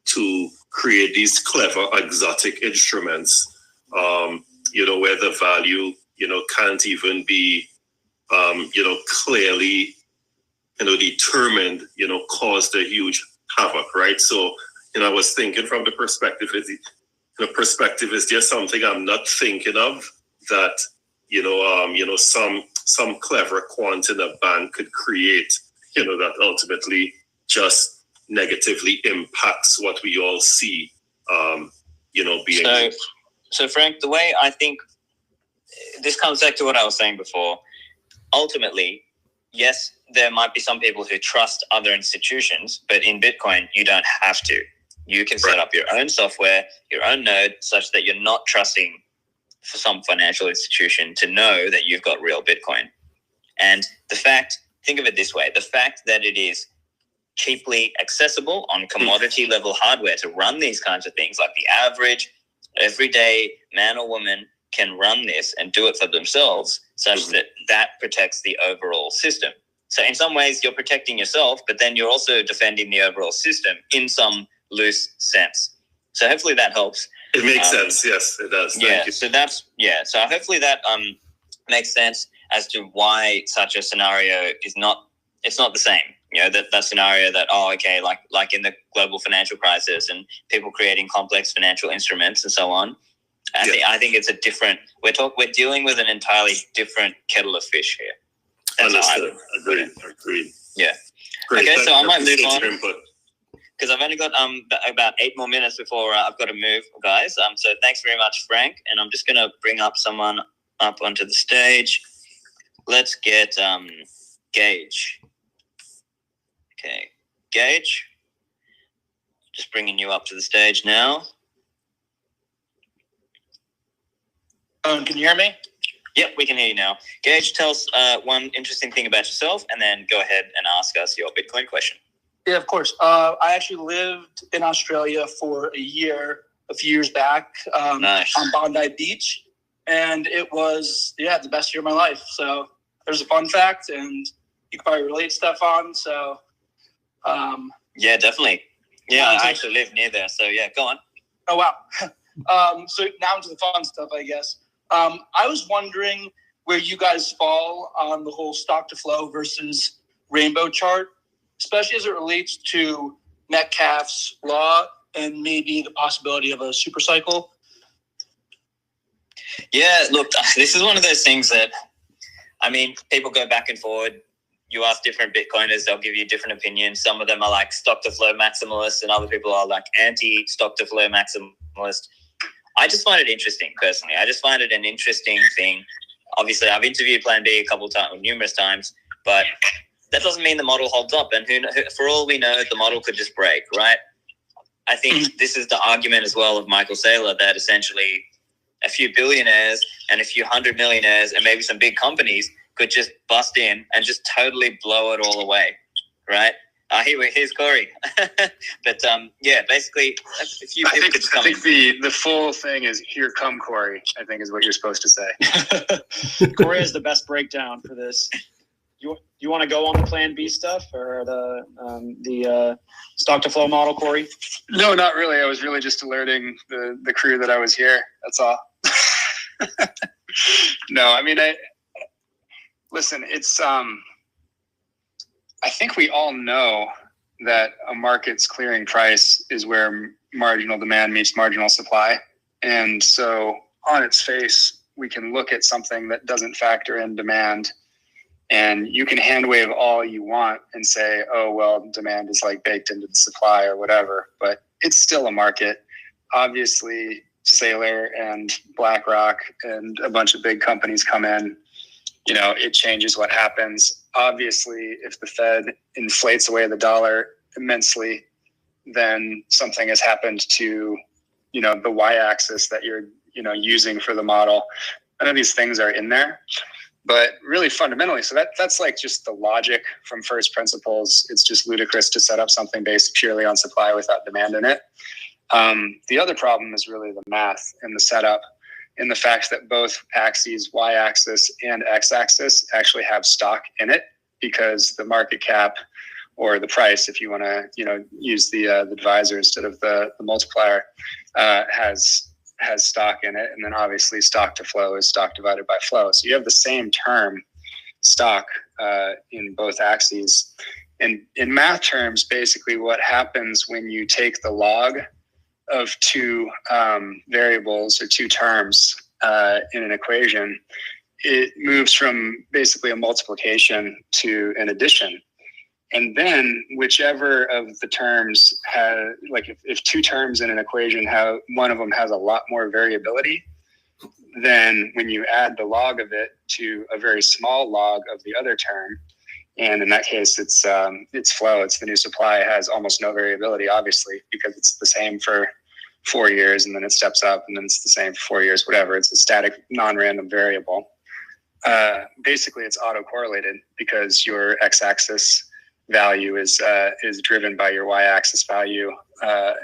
to create these clever exotic instruments, where the value can't even be clearly determined, caused a huge havoc, right? So I was thinking from the perspective is there something I'm not thinking of that some clever quant in a bank could create, that ultimately just negatively impacts what we all see, being. So Frank, the way I think this comes back to what I was saying before. Ultimately, yes, there might be some people who trust other institutions, but in Bitcoin, you don't have to. You can set up your own software, your own node, such that you're not trusting for some financial institution to know that you've got real Bitcoin. And think of it this way, the fact that it is cheaply accessible on commodity level hardware to run these kinds of things, like the average everyday man or woman can run this and do it for themselves, such that protects the overall system. So in some ways you're protecting yourself, but then you're also defending the overall system in some loose sense. So hopefully that helps. It makes sense. Yes, it does. Thank you. So hopefully that makes sense as to why such a scenario it's not the same. That scenario that, like in the global financial crisis and people creating complex financial instruments and so on. I think it's a different. We're dealing with an entirely different kettle of fish here. Understood. Agreed. Yeah. Great. Okay, so I might move on because I've only got about 8 more minutes before I've got to move, guys. So thanks very much, Frank. And I'm just going to bring up someone up onto the stage. Let's get Gage. Okay, Gage. Just bringing you up to the stage now. Can you hear me? Yep, we can hear you now. Gage, tell us one interesting thing about yourself, and then go ahead and ask us your Bitcoin question. Yeah, of course. I actually lived in Australia for a year, a few years back, Nice. on Bondi Beach, and it was the best year of my life. So there's a fun fact, and you can probably relate stuff on. So yeah, definitely. Yeah, I actually live near there, so yeah, go on. Oh wow. So now into the fun stuff, I guess. I was wondering where you guys fall on the whole stock to flow versus rainbow chart, especially as it relates to Metcalfe's law and maybe the possibility of a super cycle. Yeah, look, this is one of those things that, people go back and forward. You ask different Bitcoiners, they'll give you different opinions. Some of them are like stock to flow maximalists, and other people are like anti stock to flow maximalist. I just find it interesting, personally. I just find it an interesting thing. Obviously, I've interviewed Plan B numerous times, but that doesn't mean the model holds up. And for all we know, the model could just break, right? I think this is the argument as well of Michael Saylor, that essentially a few billionaires and a few hundred millionaires and maybe some big companies could just bust in and just totally blow it all away, right? Here's Corey. But basically, a few people I think the full thing is "Here come Corey." I think is what you're supposed to say. Corey has the best breakdown for this. You want to go on the Plan B stuff or the stock to flow model, Corey? No, not really. I was really just alerting the crew that I was here. That's all. No, listen. It's I think we all know that a market's clearing price is where marginal demand meets marginal supply. And so on its face, we can look at something that doesn't factor in demand, and you can hand wave all you want and say, oh, well, demand is like baked into the supply or whatever, but it's still a market. Obviously, Saylor and BlackRock and a bunch of big companies come in, it changes what happens. Obviously, if the Fed inflates away the dollar immensely, then something has happened to, the y-axis that you're, using for the model. None of these things are in there, but really fundamentally, so that's like just the logic from first principles. It's just ludicrous to set up something based purely on supply without demand in it. The other problem is really the math and the setup, and the fact that both axes, y-axis and x-axis, actually have stock in it, because the market cap, or the price, if you want to, use the divisor instead of the multiplier, has stock in it. And then obviously stock to flow is stock divided by flow. So you have the same term, stock, in both axes. And in math terms, basically what happens when you take the log of two variables or two terms in an equation, it moves from basically a multiplication to an addition. And then whichever of the terms has, like if two terms in an equation have, one of them has a lot more variability, then when you add the log of it to a very small log of the other term, and in that case it's flow, it's the new supply, has almost no variability, obviously, because it's the same for 4 years, and then it steps up, and then it's the same for 4 years, whatever. It's a static, non-random variable. Basically, it's auto-correlated because your x-axis value is driven by your y-axis value,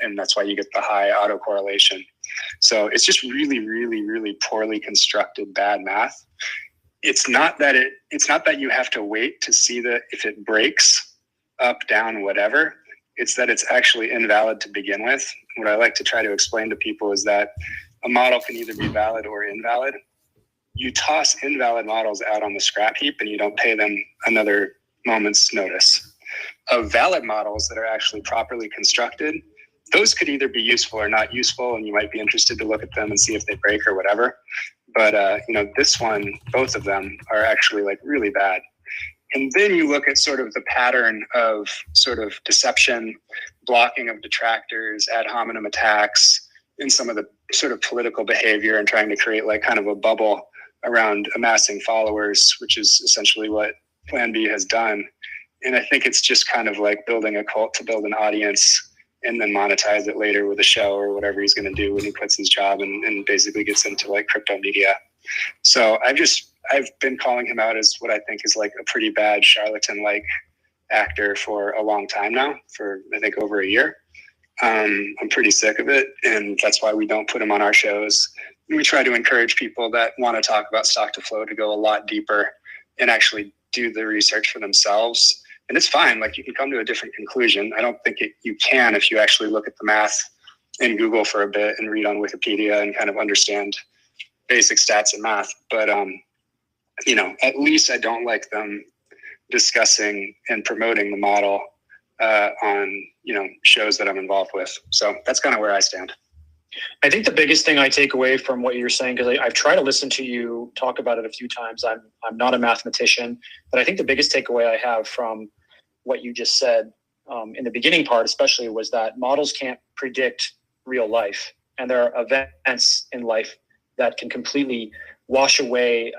and that's why you get the high autocorrelation. So it's just really, really, really poorly constructed bad math. It's not that you have to wait to see if it breaks up, down, whatever. It's that it's actually invalid to begin with. What I like to try to explain to people is that a model can either be valid or invalid. You toss invalid models out on the scrap heap and you don't pay them another moment's notice. Of valid models that are actually properly constructed, those could either be useful or not useful, and you might be interested to look at them and see if they break or whatever. But this one, both of them are actually like really bad. And then you look at sort of the pattern of sort of deception, blocking of detractors, ad hominem attacks, and some of the sort of political behavior, and trying to create like kind of a bubble around amassing followers, which is essentially what Plan B has done. And I think it's just kind of like building a cult to build an audience and then monetize it later with a show or whatever he's going to do when he quits his job and basically gets into like crypto media. So I've been calling him out as what I think is like a pretty bad charlatan-like actor for a long time now, for I think over a year. I'm pretty sick of it, and that's why we don't put him on our shows. We try to encourage people that want to talk about stock to flow to go a lot deeper and actually do the research for themselves. And it's fine, like you can come to a different conclusion. I don't think you can if you actually look at the math and Google for a bit and read on Wikipedia and kind of understand basic stats and math. But at least I don't like them discussing and promoting the model on shows that I'm involved with. So that's kind of where I stand. I think the biggest thing I take away from what you're saying, because I've tried to listen to you talk about it a few times. I'm not a mathematician, but I think the biggest takeaway I have from what you just said in the beginning part, especially, was that models can't predict real life, and there are events in life that can completely wash away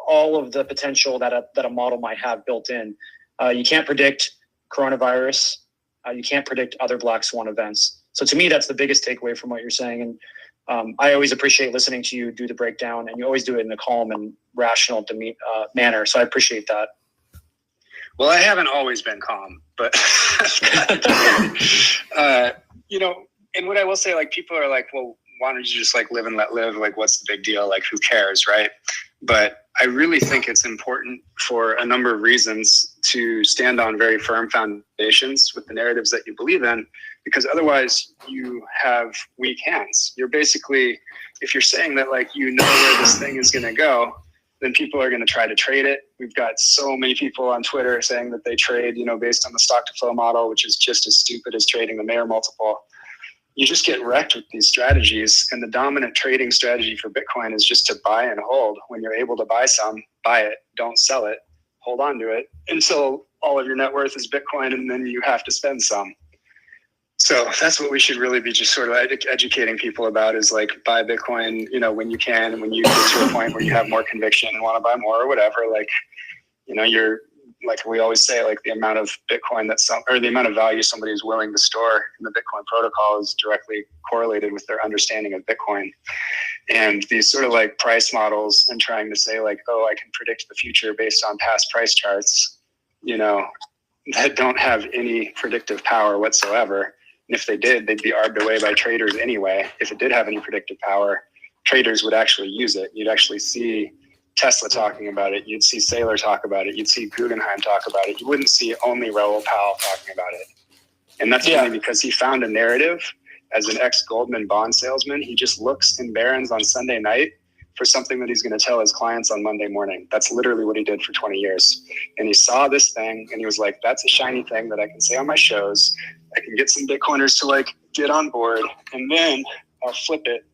all of the potential that a model might have built in. You can't predict coronavirus. You can't predict other black swan events. So to me, that's the biggest takeaway from what you're saying. And I always appreciate listening to you do the breakdown, and you always do it in a calm and rational manner. So I appreciate that. Well, I haven't always been calm, but and what I will say, like, people are like, well, why don't you just like live and let live? Like, what's the big deal? Like, who cares, right? But I really think it's important for a number of reasons to stand on very firm foundations with the narratives that you believe in, because otherwise you have weak hands. You're basically, if you're saying that like where this thing is going to go, then people are going to try to trade it. We've got so many people on Twitter saying that they trade, based on the stock to flow model, which is just as stupid as trading the Mayer multiple. You just get wrecked with these strategies. And the dominant trading strategy for Bitcoin is just to buy and hold. When you're able to buy some, buy it, don't sell it, hold on to it until all of your net worth is Bitcoin, and then you have to spend some. So that's what we should really be just sort of educating people about, is like buy Bitcoin, when you can, and when you get to a point where you have more conviction and want to buy more or whatever, like, you're, like we always say, like the amount of Bitcoin the amount of value somebody is willing to store in the Bitcoin protocol is directly correlated with their understanding of Bitcoin. And these sort of like price models and trying to say like, oh, I can predict the future based on past price charts, that don't have any predictive power whatsoever. And if they did, they'd be arbed away by traders anyway. If it did have any predictive power, traders would actually use it. You'd actually see Tesla talking about it. You'd see Saylor talk about it. You'd see Guggenheim talk about it. You wouldn't see only Raoul Pal talking about it. And that's only because he found a narrative. As an ex-Goldman bond salesman, he just looks in Barron's on Sunday night for something that he's going to tell his clients on Monday morning. That's literally what he did for 20 years. And he saw this thing and he was like, that's a shiny thing that I can say on my shows. I can get some Bitcoiners to like get on board, and then I'll flip it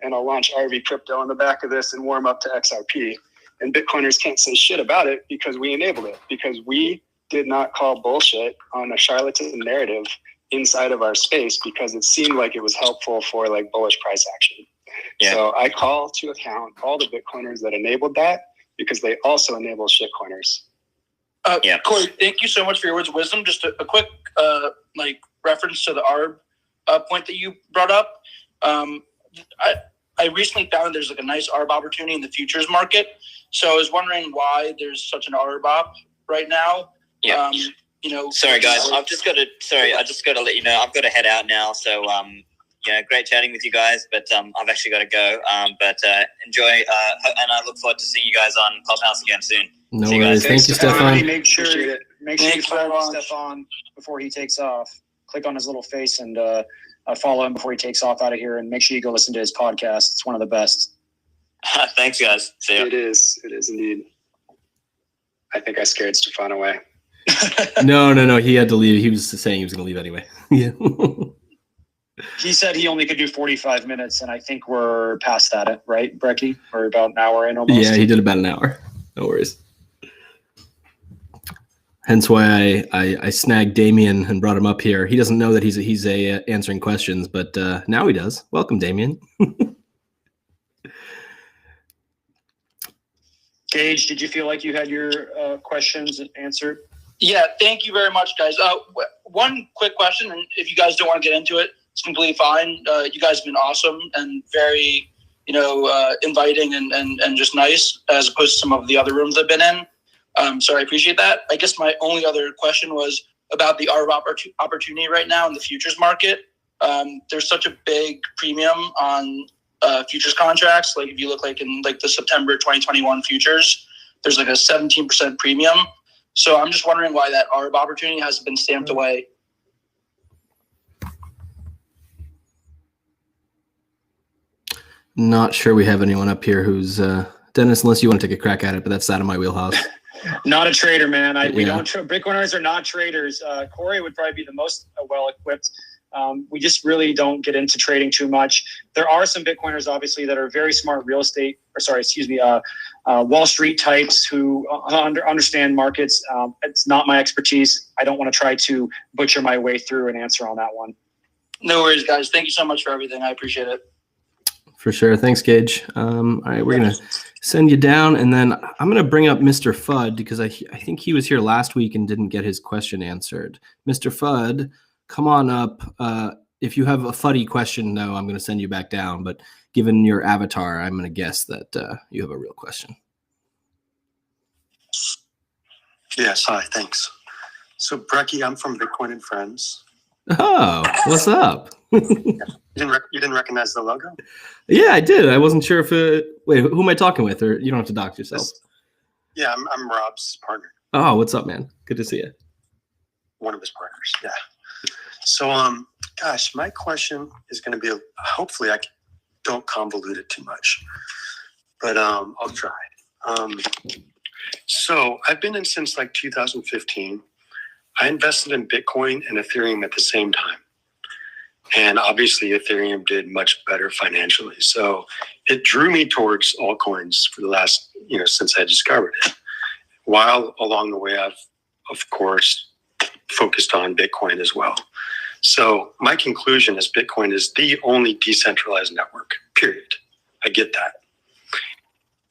and I'll launch RV crypto on the back of this and warm up to XRP. And Bitcoiners can't say shit about it because we enabled it, because we did not call bullshit on a charlatan narrative inside of our space because it seemed like it was helpful for like bullish price action. Yeah. So I call to account all the Bitcoiners that enabled that, because they also enable shitcoiners. Corey, thank you so much for your words of wisdom. Just a quick like reference to the ARB point that you brought up. I recently found there's like a nice ARB opportunity in the futures market. So I was wondering why there's such an ARB op right now. Yeah. Sorry guys, I just got to let you know, I've got to head out now. So, great chatting with you guys, but I've actually got to go. But enjoy, and I look forward to seeing you guys on Clubhouse again soon. No worries. Thank you, Stephan. Make sure you follow Stephan before he takes off. Click on his little face and follow him before he takes off out of here. And make sure you go listen to his podcast. It's one of the best. Thanks, guys. See ya. It is indeed. I think I scared Stephan away. No. He had to leave. He was saying he was going to leave anyway. Yeah. He said he only could do 45 minutes, and I think we're past that, right, Brekkie? We're about an hour in almost. Yeah, he did about an hour. No worries. Hence why I snagged Damien and brought him up here. He doesn't know that he's answering questions, but now he does. Welcome, Damien. Gage, did you feel like you had your questions answered? Yeah, thank you very much, guys. One quick question, and if you guys don't want to get into it, it's completely fine. You guys have been awesome and very, inviting and just nice, as opposed to some of the other rooms I've been in. So I appreciate that. I guess my only other question was about the ARB opportunity right now in the futures market. There's such a big premium on futures contracts. Like if you look like in like the September 2021 futures, there's like a 17% premium. So I'm just wondering why that ARB opportunity hasn't been stamped away. Not sure we have anyone up here who's Dennis, unless you want to take a crack at it, but that's out of my wheelhouse. Not a trader, man. We don't. Bitcoiners are not traders. Corey would probably be the most well-equipped. We just really don't get into trading too much. There are some Bitcoiners, obviously, that are very smart Wall Street types who understand markets. It's not my expertise. I don't want to try to butcher my way through an answer on that one. No worries, guys. Thank you so much for everything. I appreciate it. For sure. Thanks, Gage. All right, we're going to send you down, and then I'm going to bring up Mr. Fudd because I think he was here last week and didn't get his question answered. Mr. Fudd, come on up. If you have a Fuddy question, though, I'm going to send you back down. But given your avatar, I'm going to guess that you have a real question. Yes, hi, thanks. So, Brekkie, I'm from Bitcoin and Friends. Oh, what's up? You didn't recognize the logo? Yeah, I did. I wasn't sure if wait, who am I talking with? Or you don't have to dox yourself. Yeah, I'm Rob's partner. Oh, what's up, man? Good to see you. One of his partners, yeah. So, gosh, my question is going to be, hopefully I don't convolute it too much, but I'll try. So I've been in since like 2015. I invested in Bitcoin and Ethereum at the same time. And obviously Ethereum did much better financially. So it drew me towards altcoins for the last, since I discovered it. While along the way, I've, of course, focused on Bitcoin as well. So my conclusion is Bitcoin is the only decentralized network, period. I get that.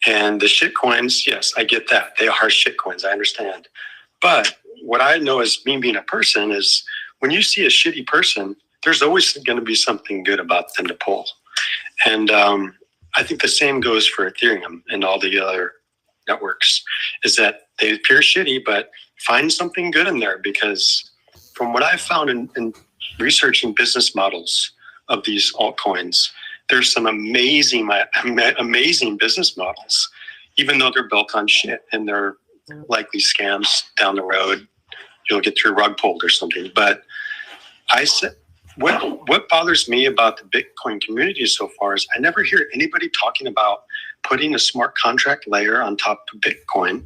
And the shitcoins, yes, I get that. They are shitcoins, I understand. But what I know as me being a person is when you see a shitty person, there's always going to be something good about them to pull. And I think the same goes for Ethereum and all the other networks, is that they appear shitty, but find something good in there, because from what I've found in researching business models of these altcoins, there's some amazing business models, even though they're built on shit and they're likely scams down the road. You'll get your rug pulled or something. But I said, what bothers me about the Bitcoin community so far is I never hear anybody talking about putting a smart contract layer on top of Bitcoin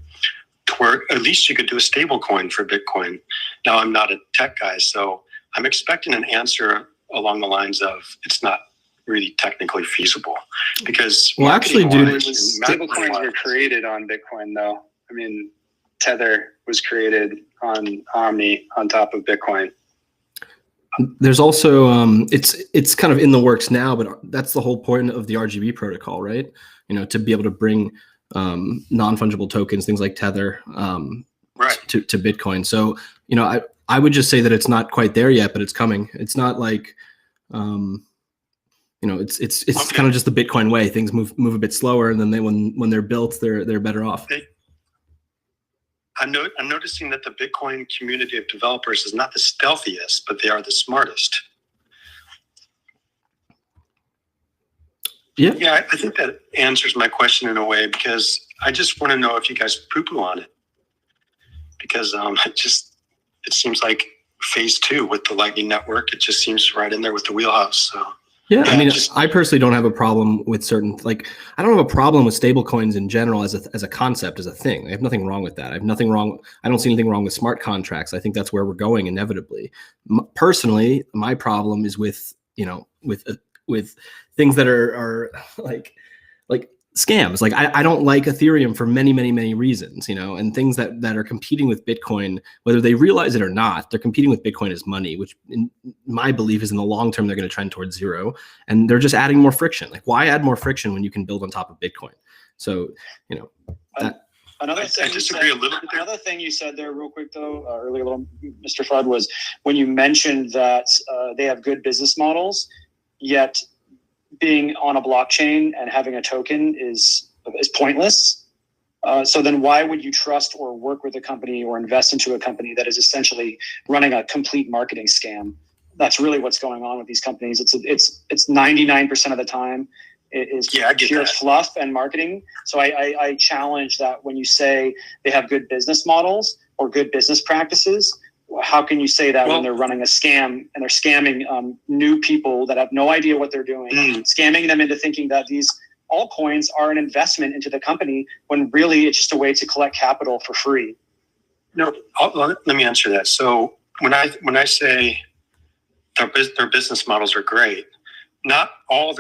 to where at least you could do a stable coin for Bitcoin. Now, I'm not a tech guy, so I'm expecting an answer along the lines of it's not really technically feasible because stable coins were created on Bitcoin, though. I mean, Tether was created on Omni on top of Bitcoin. There's also it's kind of in the works now, but that's the whole point of the RGB protocol, right? You know, to be able to bring non-fungible tokens, things like Tether, to Bitcoin. So, you know, I would just say that it's not quite there yet, but it's coming. It's not like, you know, it's kind of just the Bitcoin way. Things move a bit slower, and then when they're built, they're better off. I'm noticing that the Bitcoin community of developers is not the stealthiest, but they are the smartest. Yeah, I think that answers my question in a way, because I just want to know if you guys poo-poo on it. Because it seems like phase 2 with the Lightning Network, it just seems right in there with the wheelhouse. So. Yeah, I mean, I personally don't have a problem with certain, like, I don't have a problem with stable coins in general as a concept, as a thing. I have nothing wrong with that. I don't see anything wrong with smart contracts. I think that's where we're going inevitably. Personally, my problem is with, you know, with things that are like scams. Like I don't like Ethereum for many reasons, you know, and things that are competing with Bitcoin, whether they realize it or not, they're competing with Bitcoin as money, which in my belief is in the long term, they're going to trend towards zero, and they're just adding more friction. Like, why add more friction when you can build on top of Bitcoin? So, you know, Another thing you said there real quick though, earlier, Mr. Fudd, was when you mentioned that they have good business models, yet being on a blockchain and having a token is pointless. So then why would you trust or work with a company or invest into a company that is essentially running a complete marketing scam? That's really what's going on with these companies. It's 99% of the time it is pure fluff and marketing. So I challenge that when you say they have good business models or good business practices. How can you say that when they're running a scam and they're scamming new people that have no idea what they're doing, scamming them into thinking that these altcoins are an investment into the company when really it's just a way to collect capital for free? No, let me answer that. So when I say their business models are great, not all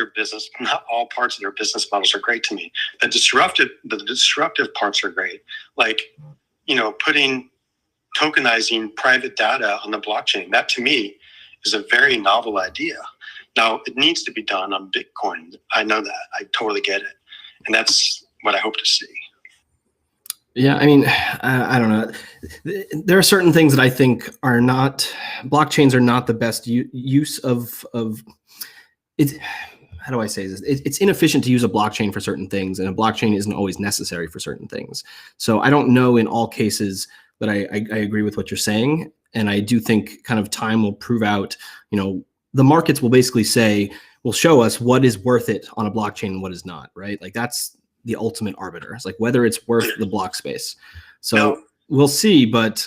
parts of their business models are great to me. The disruptive parts are great. Like, you know, tokenizing private data on the blockchain. That to me is a very novel idea. Now it needs to be done on Bitcoin. I know that. I totally get it. And that's what I hope to see. Yeah, I mean, I don't know. There are certain things that I think are not, blockchains are not the best use of it. How do I say this? It's inefficient to use a blockchain for certain things, and a blockchain isn't always necessary for certain things. So I don't know in all cases, but I agree with what you're saying. And I do think kind of time will prove out, you know, the markets will basically will show us what is worth it on a blockchain and what is not, right? Like that's the ultimate arbiter. It's like whether it's worth the block space. So we'll see, but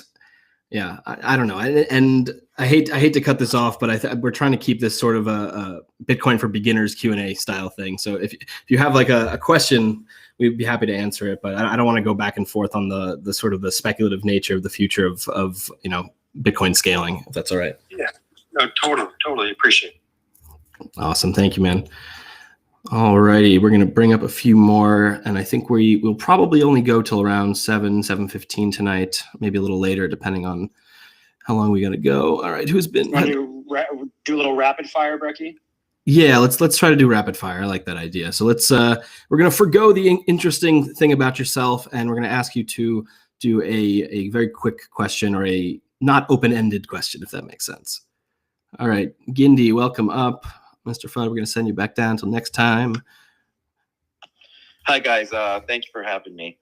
yeah, I don't know. And I hate to cut this off, but we're trying to keep this sort of a Bitcoin for beginners Q&A style thing. So if you have like a question, we'd be happy to answer it, but I don't want to go back and forth on the sort of the speculative nature of the future of you know, Bitcoin scaling, if that's all right. Yeah, no, totally appreciate it. Awesome. Thank you, man. All righty. We're going to bring up a few more, and I think we'll probably only go till around 7:15 tonight, maybe a little later, depending on how long we got to go. All right. Who's been... Want to do a little rapid fire, Brekkie? Yeah, let's try to do rapid fire. I like that idea. So we're going to forgo the interesting thing about yourself, and we're going to ask you to do a very quick question, or a not open-ended question, if that makes sense. All right, Gindi, welcome up. Mr. Fudd, we're going to send you back down until next time. Hi, guys. Thank you for having me.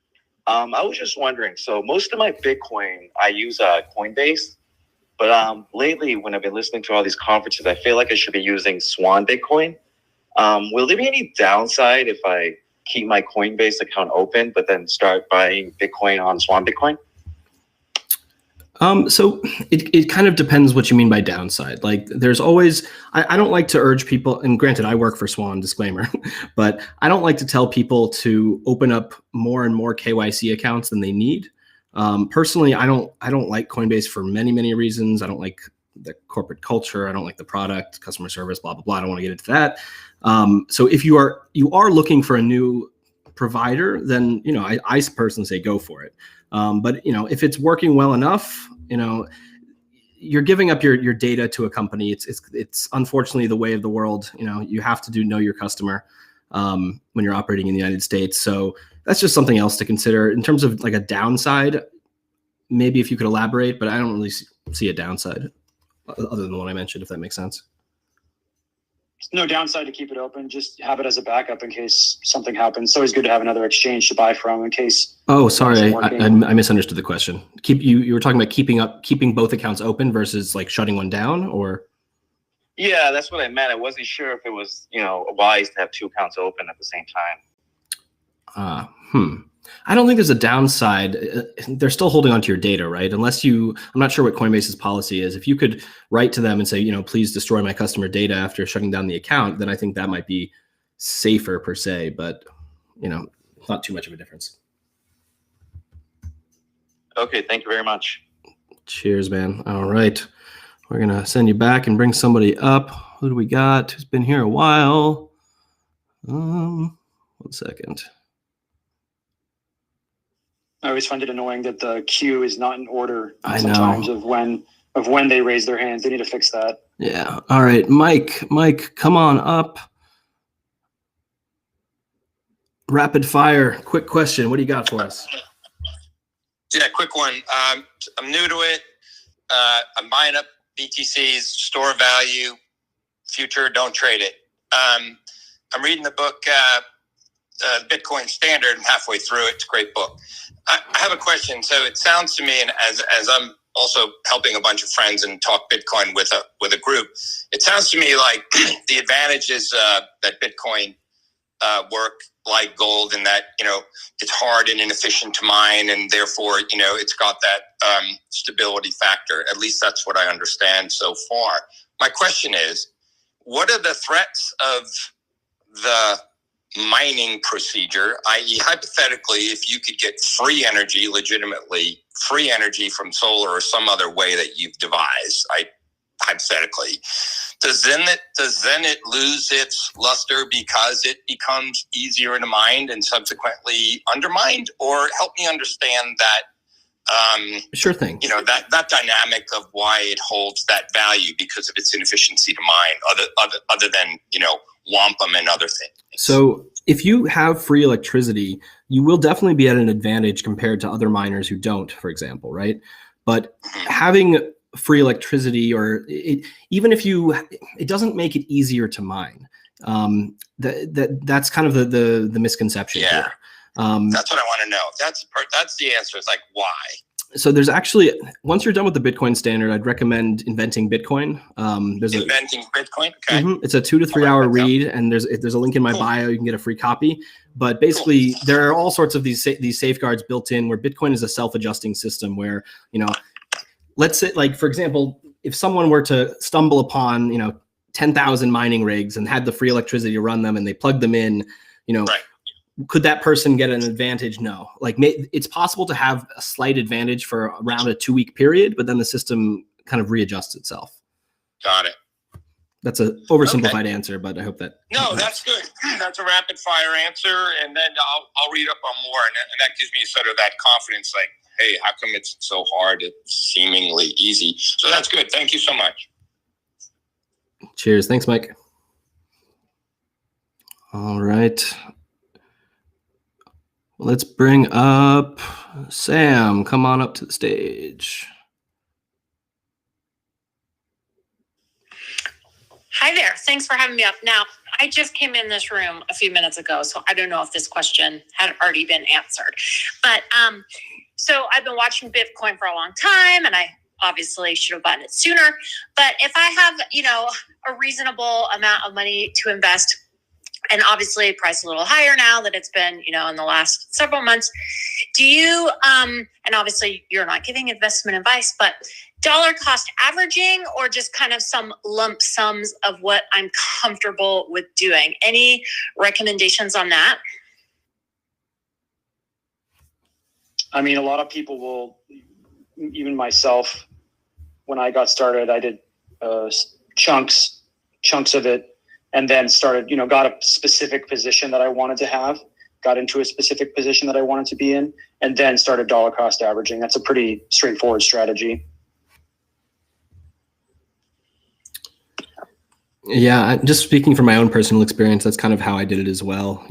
I was just wondering, so most of my Bitcoin, I use Coinbase. But lately, when I've been listening to all these conferences, I feel like I should be using Swan Bitcoin. Will there be any downside if I keep my Coinbase account open, but then start buying Bitcoin on Swan Bitcoin? So it kind of depends what you mean by downside. Like there's always, I don't like to urge people, and granted I work for Swan, disclaimer, but I don't like to tell people to open up more and more KYC accounts than they need. Personally, I don't like Coinbase for many reasons. I don't like the corporate culture. I don't like the product, customer service, blah, blah, blah. I don't want to get into that. So if you are looking for a new provider, then, you know, I personally say go for it. But, you know, if it's working well enough, you know, you're giving up your data to a company. It's unfortunately the way of the world. You know, you have to know your customer when you're operating in the United States. So that's just something else to consider in terms of like a downside. Maybe if you could elaborate, but I don't really see a downside other than the one I mentioned, if that makes sense. No downside to keep it open. Just have it as a backup in case something happens. It's always good to have another exchange to buy from in case. Oh, sorry, I misunderstood the question. You were talking about keeping both accounts open versus like shutting one down, or? Yeah, that's what I meant. I wasn't sure if it was, you know, wise to have two accounts open at the same time. I don't think there's a downside. They're still holding onto your data, right? I'm not sure what Coinbase's policy is. If you could write to them and say, you know, please destroy my customer data after shutting down the account, then I think that might be safer per se, but, you know, not too much of a difference. Okay, thank you very much. Cheers, man. All right. We're going to send you back and bring somebody up. Who do we got? Who's been here a while? 1 second. I always find it annoying that the queue is not in order sometimes of when they raise their hands. They need to fix that. Yeah. All right, Mike, come on up. Rapid fire, quick question. What do you got for us? Yeah, quick one. I'm new to it. I'm buying up BTCs, store value, future, don't trade it. I'm reading the book, Bitcoin Standard. I'm halfway through it. It's a great book. I have a question. So it sounds to me, and as I'm also helping a bunch of friends and talk Bitcoin with a group, it sounds to me like the advantages that Bitcoin work like gold, and that, you know, it's hard and inefficient to mine, and therefore, you know, it's got that stability factor. At least that's what I understand so far. My question is, what are the threats of the mining procedure, i.e. hypothetically, if you could get free energy, legitimately free energy from solar or some other way that you've devised, hypothetically, does then it lose its luster because it becomes easier to mine and subsequently undermined? Or help me understand that sure thing. You know, that dynamic of why it holds that value because of its inefficiency to mine, other than, you know, wampum and other things. So if you have free electricity, you will definitely be at an advantage compared to other miners who don't, for example, right? But having free electricity, or even if it doesn't make it easier to mine. That's kind of the misconception here. That's what I want to know. That's the answer. It's like, why? So there's actually, once you're done with the Bitcoin Standard, I'd recommend Inventing Bitcoin. Inventing Bitcoin. Okay. It's a 2 to 3 hour read, and there's a link in my bio. You can get a free copy. But basically, there are all sorts of these safeguards built in, where Bitcoin is a self-adjusting system. Where, you know, let's say, like, for example, if someone were to stumble upon, you know, 10,000 mining rigs and had the free electricity to run them, and they plugged them in, you know. Right. Could that person get an advantage? No. Like, it's possible to have a slight advantage for around a 2-week period, but then the system kind of readjusts itself. Got it. That's a oversimplified answer, but I hope that. No, that's good. That's a rapid fire answer, and then I'll read up on more, and that gives me sort of that confidence. Like, hey, how come it's so hard? It's seemingly easy. So that's good. Thank you so much. Cheers. Thanks, Mike. All right. Let's bring up Sam. Come on up to the stage. Hi there. Thanks for having me up. Now, I just came in this room a few minutes ago, so I don't know if this question had already been answered. But so I've been watching Bitcoin for a long time, and I obviously should have bought it sooner. But if I have, a reasonable amount of money to invest, and obviously price a little higher now that it's been, in the last several months, do you, and obviously you're not giving investment advice, but dollar cost averaging or just kind of some lump sums of what I'm comfortable with doing? Any recommendations on that? I mean, a lot of people will, even myself, when I got started, I did chunks of it, and then started, got a specific position that I wanted to have, got into a specific position that I wanted to be in, and then started dollar cost averaging. That's a pretty straightforward strategy. Yeah, just speaking from my own personal experience, that's kind of how I did it as well.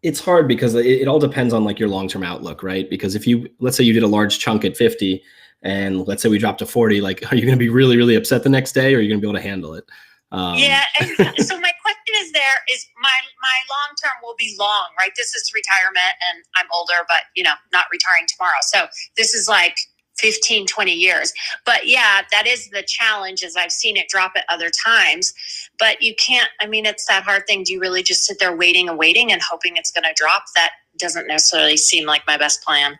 It's hard because it all depends on like your long-term outlook, right? Because let's say you did a large chunk at 50 and let's say we dropped to 40, like, are you going to be really, really upset the next day, or are you going to be able to handle it? Yeah. And so my question is my long-term will be long, right? This is retirement and I'm older, but not retiring tomorrow. So this is like 15, 20 years. But yeah, that is the challenge, as I've seen it drop at other times. But you can't, it's that hard thing. Do you really just sit there waiting and hoping it's going to drop? That doesn't necessarily seem like my best plan.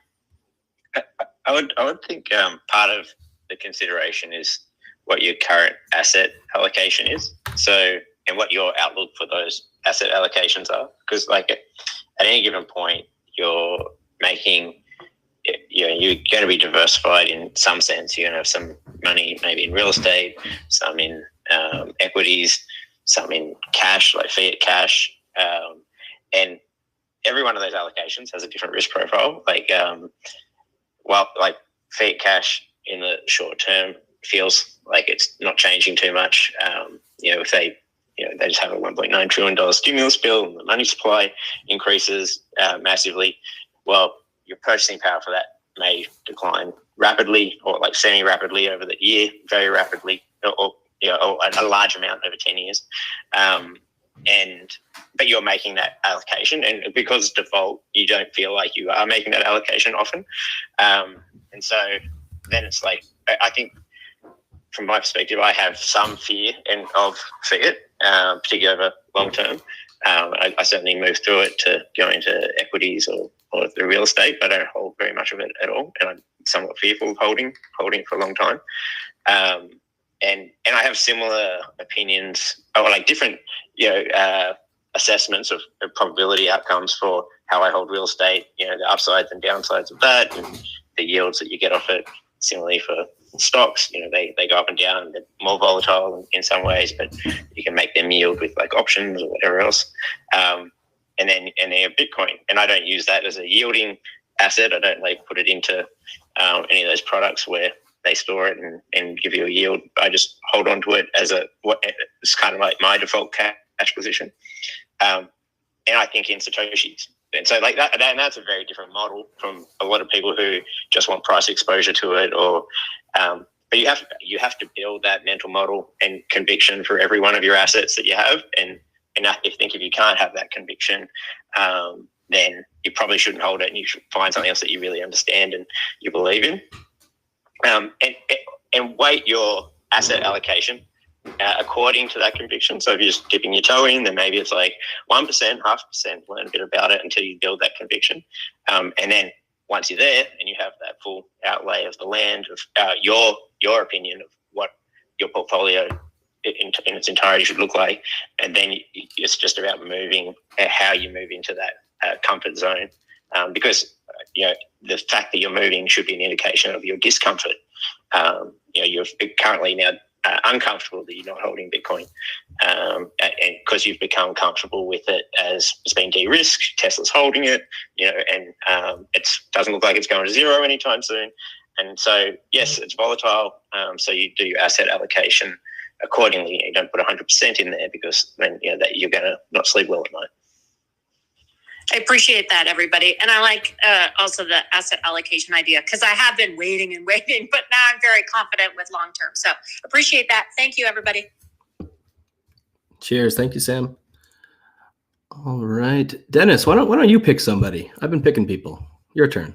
I would think part of the consideration is what your current asset allocation is. So, and what your outlook for those asset allocations are. Because like at any given point, you're making, you're going to be diversified in some sense. You're going to have some money maybe in real estate, some in equities, some in cash, like fiat cash. And every one of those allocations has a different risk profile. Like, like fiat cash in the short term feels like it's not changing too much. If they just have a $1.9 trillion stimulus bill and the money supply increases massively, well, your purchasing power for that may decline rapidly or like semi-rapidly over the year, very rapidly, or a large amount over 10 years. But you're making that allocation, and because default, you don't feel like you are making that allocation often. And so then it's like, I think from my perspective, I have some fear of fiat, particularly over long term. I certainly move through it to go into equities or the real estate, but I don't hold very much of it at all. And I'm somewhat fearful of holding for a long time. And I have similar opinions or like different, assessments of probability outcomes for how I hold real estate, the upsides and downsides of that and the yields that you get off it. Similarly for stocks, they go up and down, they're more volatile in some ways, but you can make them yield with like options or whatever else. And then you have Bitcoin, and I don't use that as a yielding asset. I don't like put it into any of those products where they store it and give you a yield. I just hold on to it as it's kind of like my default cash position. And I think in Satoshis. And so like that, and that's a very different model from a lot of people who just want price exposure to it, or but you have to build that mental model and conviction for every one of your assets that you have. And I think if you can't have that conviction, then you probably shouldn't hold it, and you should find something else that you really understand and you believe in. And weight your asset allocation according to that conviction. So if you're just dipping your toe in, then maybe it's like 1%, 0.5%, learn a bit about it until you build that conviction. And then once you're there and you have that full outlay of the land, of your opinion of what your portfolio in its entirety should look like, and then it's just about moving, how you move into that comfort zone. Because the fact that you're moving should be an indication of your discomfort. You're currently now uncomfortable that you're not holding Bitcoin, and because you've become comfortable with it as it's been de-risked, Tesla's holding it, and it doesn't look like it's going to zero anytime soon. And so, yes, it's volatile. So you do your asset allocation accordingly. You don't put 100% in there, because then that you're going to not sleep well at night. I appreciate that, everybody. And I like also the asset allocation idea, because I have been waiting, but now I'm very confident with long term. So appreciate that. Thank you, everybody. Cheers. Thank you, Sam. All right. Dennis, why don't you pick somebody? I've been picking people. Your turn.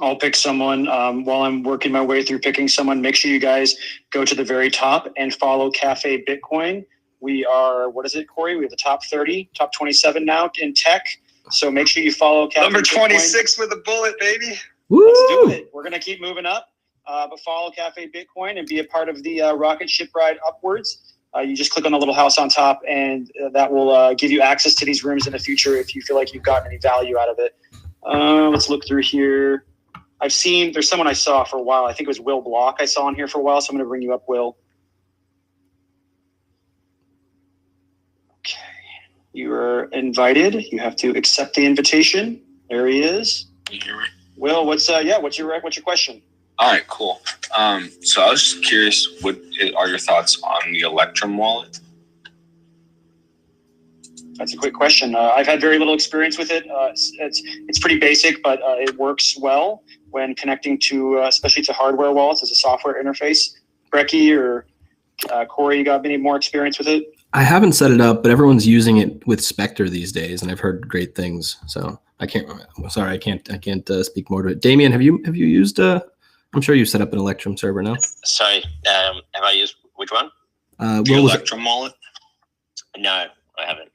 I'll pick someone. While I'm working my way through picking someone, make sure you guys go to the very top and follow Cafe Bitcoin. We are, what is it, Corey? We have the top 30, top 27 now in tech. So make sure you follow Cafe Number Bitcoin. 26 with a bullet, baby. Woo! Let's do it. We're going to keep moving up, but follow Cafe Bitcoin and be a part of the rocket ship ride upwards. You just click on the little house on top, and that will give you access to these rooms in the future if you feel like you've gotten any value out of it. Let's look through here. There's someone I saw for a while. I think it was Will Block I saw on here for a while, so I'm going to bring you up, Will. Okay. You are invited. You have to accept the invitation. There he is. Will, what's your question? All right, cool. So I was just curious, what are your thoughts on the Electrum wallet? That's a quick question. I've had very little experience with it. It's pretty basic, but it works well when connecting to, especially to hardware wallets as a software interface. Brekkie or Corey, you got any more experience with it? I haven't set it up, but everyone's using it with Spectre these days, and I've heard great things. So I can't speak more to it. Damien, have you used? I'm sure you set up an Electrum server now. Sorry, have I used which one? The Electrum wallet? No, I haven't.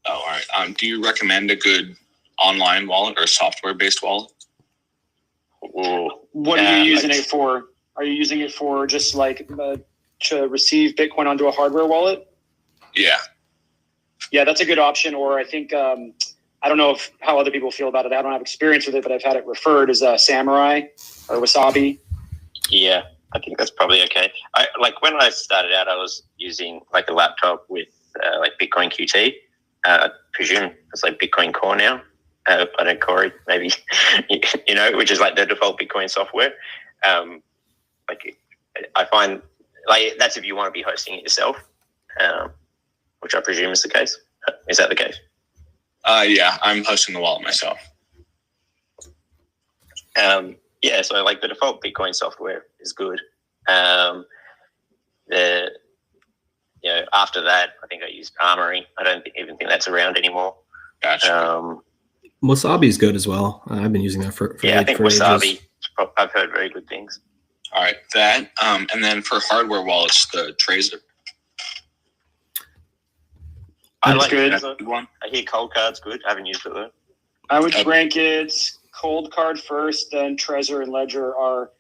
Oh, all right. Do you recommend a good online wallet or software-based wallet? What are you using it for? Are you using it for just like to receive Bitcoin onto a hardware wallet? Yeah. Yeah, that's a good option. Or I think, I don't know how other people feel about it. I don't have experience with it, but I've had it referred as Samurai or Wasabi. Yeah, I think that's probably okay. When I started out, I was using like a laptop with like Bitcoin QT. I presume it's like Bitcoin Core now. I don't Corey, maybe, which is like the default Bitcoin software. I find that's if you want to be hosting it yourself, which I presume is the case. Is that the case? Yeah, I'm hosting the wallet myself. So like the default Bitcoin software is good. After that, I think I used Armory. I don't even think that's around anymore. Gotcha. Wasabi is good as well. I've been using that for I think Wasabi. ages. I've heard very good things. All right, that and then for hardware wallets, the Tracer. I like good. One. I hear Cold Card's good. I haven't used it though. I would rank it Cold Card first, then Trezor and Ledger are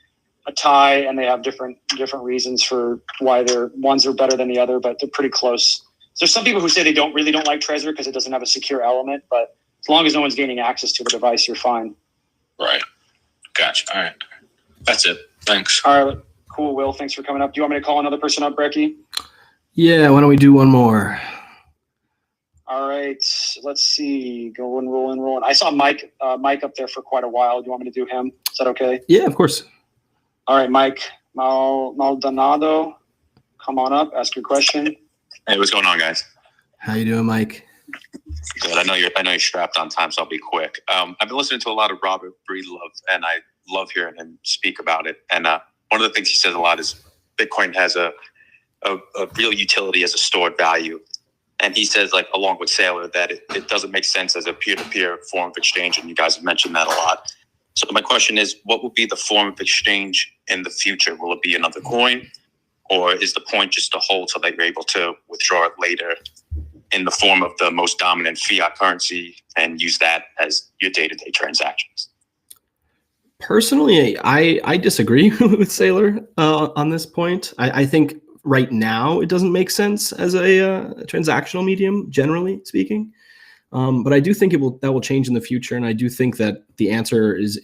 a tie, and they have different reasons for why ones are better than the other, but they're pretty close. So there's some people who say they don't like Trezor because it doesn't have a secure element, but as long as no one's gaining access to the device, you're fine. Right. Gotcha. All right. That's it. Thanks. All right. Cool, Will. Thanks for coming up. Do you want me to call another person up, Brekkie? Yeah, why don't we do one more? All right. Let's see. Rolling. I saw Mike up there for quite a while. Do you want me to do him? Is that okay? Yeah, of course. All right, Mike Maldonado, come on up. Ask your question. Hey, what's going on, guys? How you doing, Mike? Good. I know you're strapped on time, so I'll be quick. I've been listening to a lot of Robert Breedlove, and I love hearing him speak about it. And one of the things he says a lot is Bitcoin has a real utility as a stored value. And he says, like, along with Saylor, that it doesn't make sense as a peer-to-peer form of exchange, and you guys have mentioned that a lot. So my question is, what will be the form of exchange in the future? Will it be another coin? Or is the point just to hold so that you're able to withdraw it later in the form of the most dominant fiat currency and use that as your day-to-day transactions? Personally, I disagree with Saylor on this point. I think right now it doesn't make sense as a transactional medium, generally speaking. But I do think that will change in the future, and I do think that the answer is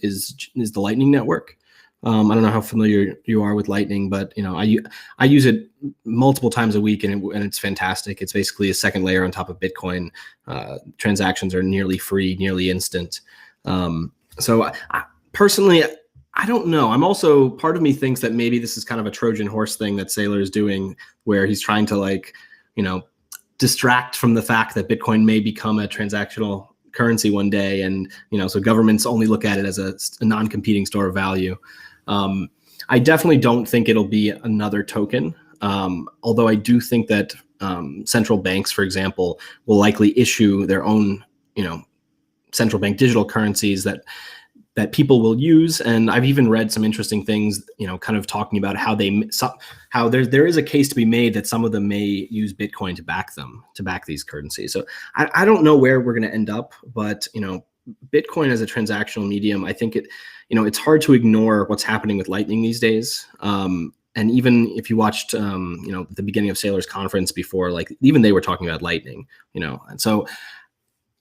the Lightning Network. I don't know how familiar you are with Lightning, but I use it multiple times a week, and it's fantastic. It's basically a second layer on top of Bitcoin. Transactions are nearly free, nearly instant. So personally, I don't know. I'm also, part of me thinks that maybe this is kind of a Trojan horse thing that Saylor is doing, where he's trying to distract from the fact that Bitcoin may become a transactional currency one day, and so governments only look at it as a non-competing store of value. I definitely don't think it'll be another token, although I do think that central banks, for example, will likely issue their own central bank digital currencies that that people will use. And I've even read some interesting things, kind of talking about how there is a case to be made that some of them may use Bitcoin to back these currencies. So I don't know where we're going to end up, but Bitcoin as a transactional medium, I think it's hard to ignore what's happening with Lightning these days. And even if you watched, the beginning of Saylor's conference before, like even they were talking about Lightning, and so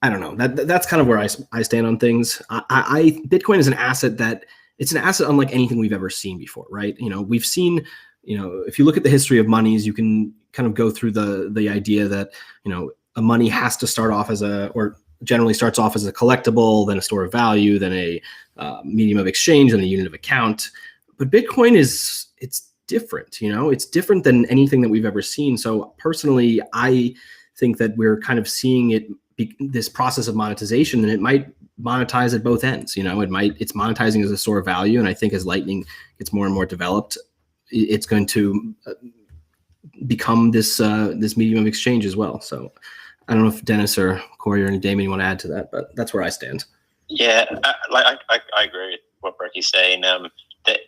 I don't know. That's kind of where I stand on things. Bitcoin is an asset it's an asset unlike anything we've ever seen before, right? We've seen, if you look at the history of monies, you can kind of go through the idea that, a money has to start off or generally starts off as a collectible, then a store of value, then a medium of exchange, and a unit of account. But Bitcoin it's different, it's different than anything that we've ever seen. So personally, I think that we're kind of seeing this process of monetization, and it might monetize at both ends. It's monetizing as a store of value, and I think as Lightning gets more and more developed, it's going to become this medium of exchange as well. So I don't know if Dennis or Corey or Damon you want to add to that, but that's where I stand. Yeah, I agree with what Brekkie's saying.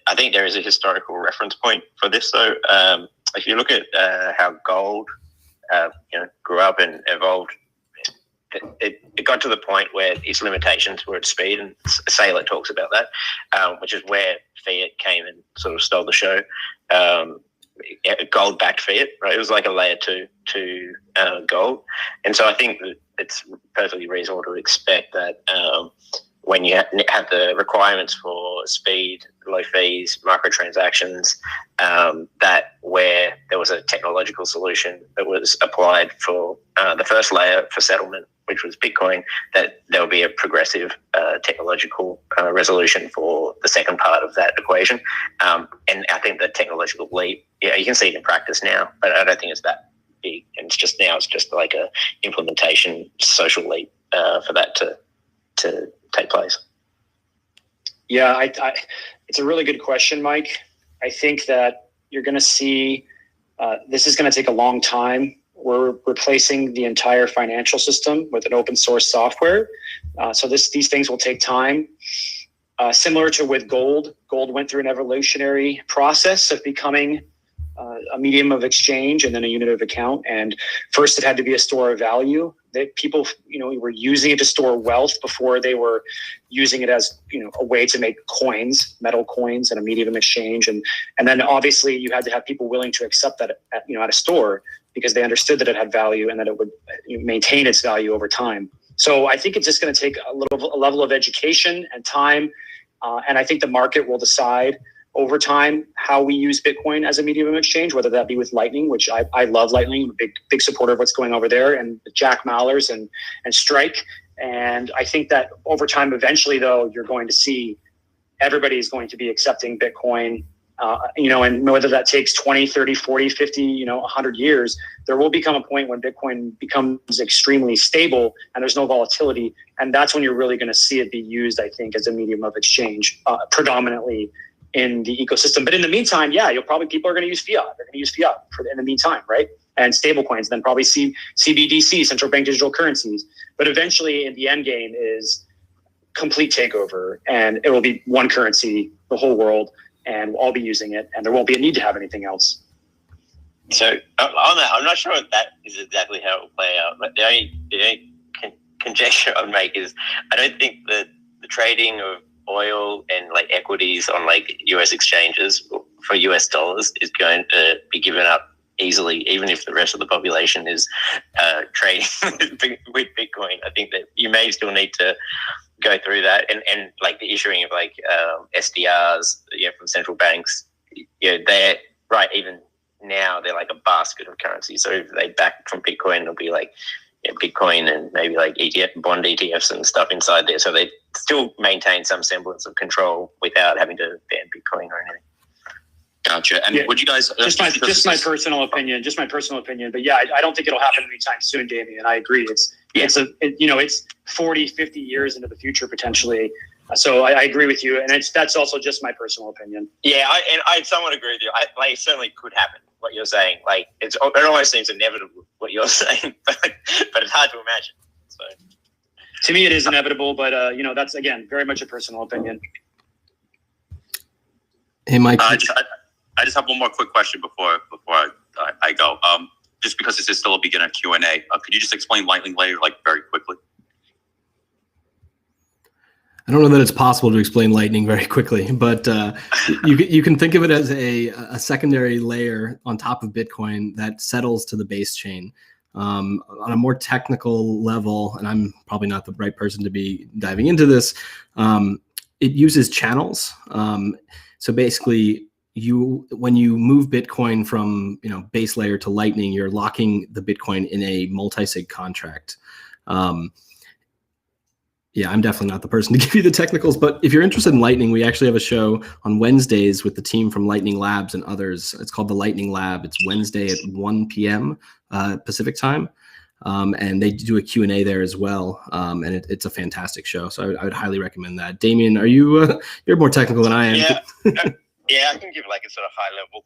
I think there is a historical reference point for this, though. If you look at how gold grew up and evolved, it got to the point where its limitations were at speed, and Saylor talks about that, which is where fiat came and sort of stole the show. Gold-backed fiat, right? It was like a layer two to gold, and so I think that it's perfectly reasonable to expect that when you have the requirements for speed, low fees, microtransactions, that where there was a technological solution that was applied for the first layer for settlement, which was Bitcoin, that there will be a progressive technological resolution for the second part of that equation. And I think the technological leap, you can see it in practice now, but I don't think it's that big. And it's just like a implementation social leap for that to take place. Yeah, it's a really good question, Mike. I think that you're going to see this is going to take a long time. We're replacing the entire financial system with an open source software. So these things will take time. Similar to with gold went through an evolutionary process of becoming a medium of exchange and then a unit of account. And first it had to be a store of value. That people, were using it to store wealth before they were using it as, a way to make coins, metal coins, and a medium of exchange. And then obviously you had to have people willing to accept that at a store, because they understood that it had value and that it would maintain its value over time. So I think it's just going to take a level of education and time. And I think the market will decide over time how we use Bitcoin as a medium of exchange, whether that be with Lightning, which I love Lightning, I'm a big supporter of what's going over there, and Jack Mallers and Strike. And I think that over time, eventually, though, you're going to see everybody is going to be accepting Bitcoin, and whether that takes 20, 30, 40, 50, 100 years, there will become a point when Bitcoin becomes extremely stable and there's no volatility. And that's when you're really going to see it be used, I think, as a medium of exchange, predominantly in the ecosystem. But in the meantime, people are going to use fiat. They're going to use fiat in the meantime, right? And stable coins, then probably CBDC, central bank digital currencies. But eventually, in the end game is complete takeover, and it will be one currency, the whole world, and we'll all be using it, and there won't be a need to have anything else. So on that, I'm not sure if that is exactly how it will play out. But the only conjecture I'd make is I don't think that the trading of oil and like equities on like US exchanges for US dollars is going to be given up easily, even if the rest of the population is trading with Bitcoin. I think that you may still need to go through that, and like the issuing of like SDRs from central banks, they're right. Even now they're like a basket of currency. So if they back from Bitcoin, it'll be like Bitcoin and maybe like bond ETFs and stuff inside there. So they still maintain some semblance of control without having to ban Bitcoin or anything. Gotcha. And would you guys just my personal opinion? But yeah, I don't think it'll happen anytime soon, Damien. I agree. It's 40, 50 years into the future potentially. So I agree with you, and that's also just my personal opinion. Yeah, I somewhat agree with you. It certainly could happen. What you're saying, like it almost seems inevitable. What you're saying, but it's hard to imagine. So To me, it is inevitable, but that's again very much a personal opinion. Hey, Mike. I just have one more quick question before I go. Just because this is still a beginner Q&A, could you just explain Lightning Layer very quickly? I don't know that it's possible to explain Lightning very quickly, but you can think of it as a secondary layer on top of Bitcoin that settles to the base chain. On a more technical level, and I'm probably not the right person to be diving into this, it uses channels. So basically, when you move Bitcoin from base layer to Lightning, you're locking the Bitcoin in a multi-sig contract. Yeah, I'm definitely not the person to give you the technicals, but if you're interested in Lightning, we actually have a show on Wednesdays with the team from Lightning Labs and others. It's called the Lightning Lab. It's Wednesday at 1 p.m. Pacific time. And they do a Q&A there as well. And it's a fantastic show. So I would highly recommend that. Damien, are you, you're more technical than I am. Yeah, yeah, I can give a sort of high level.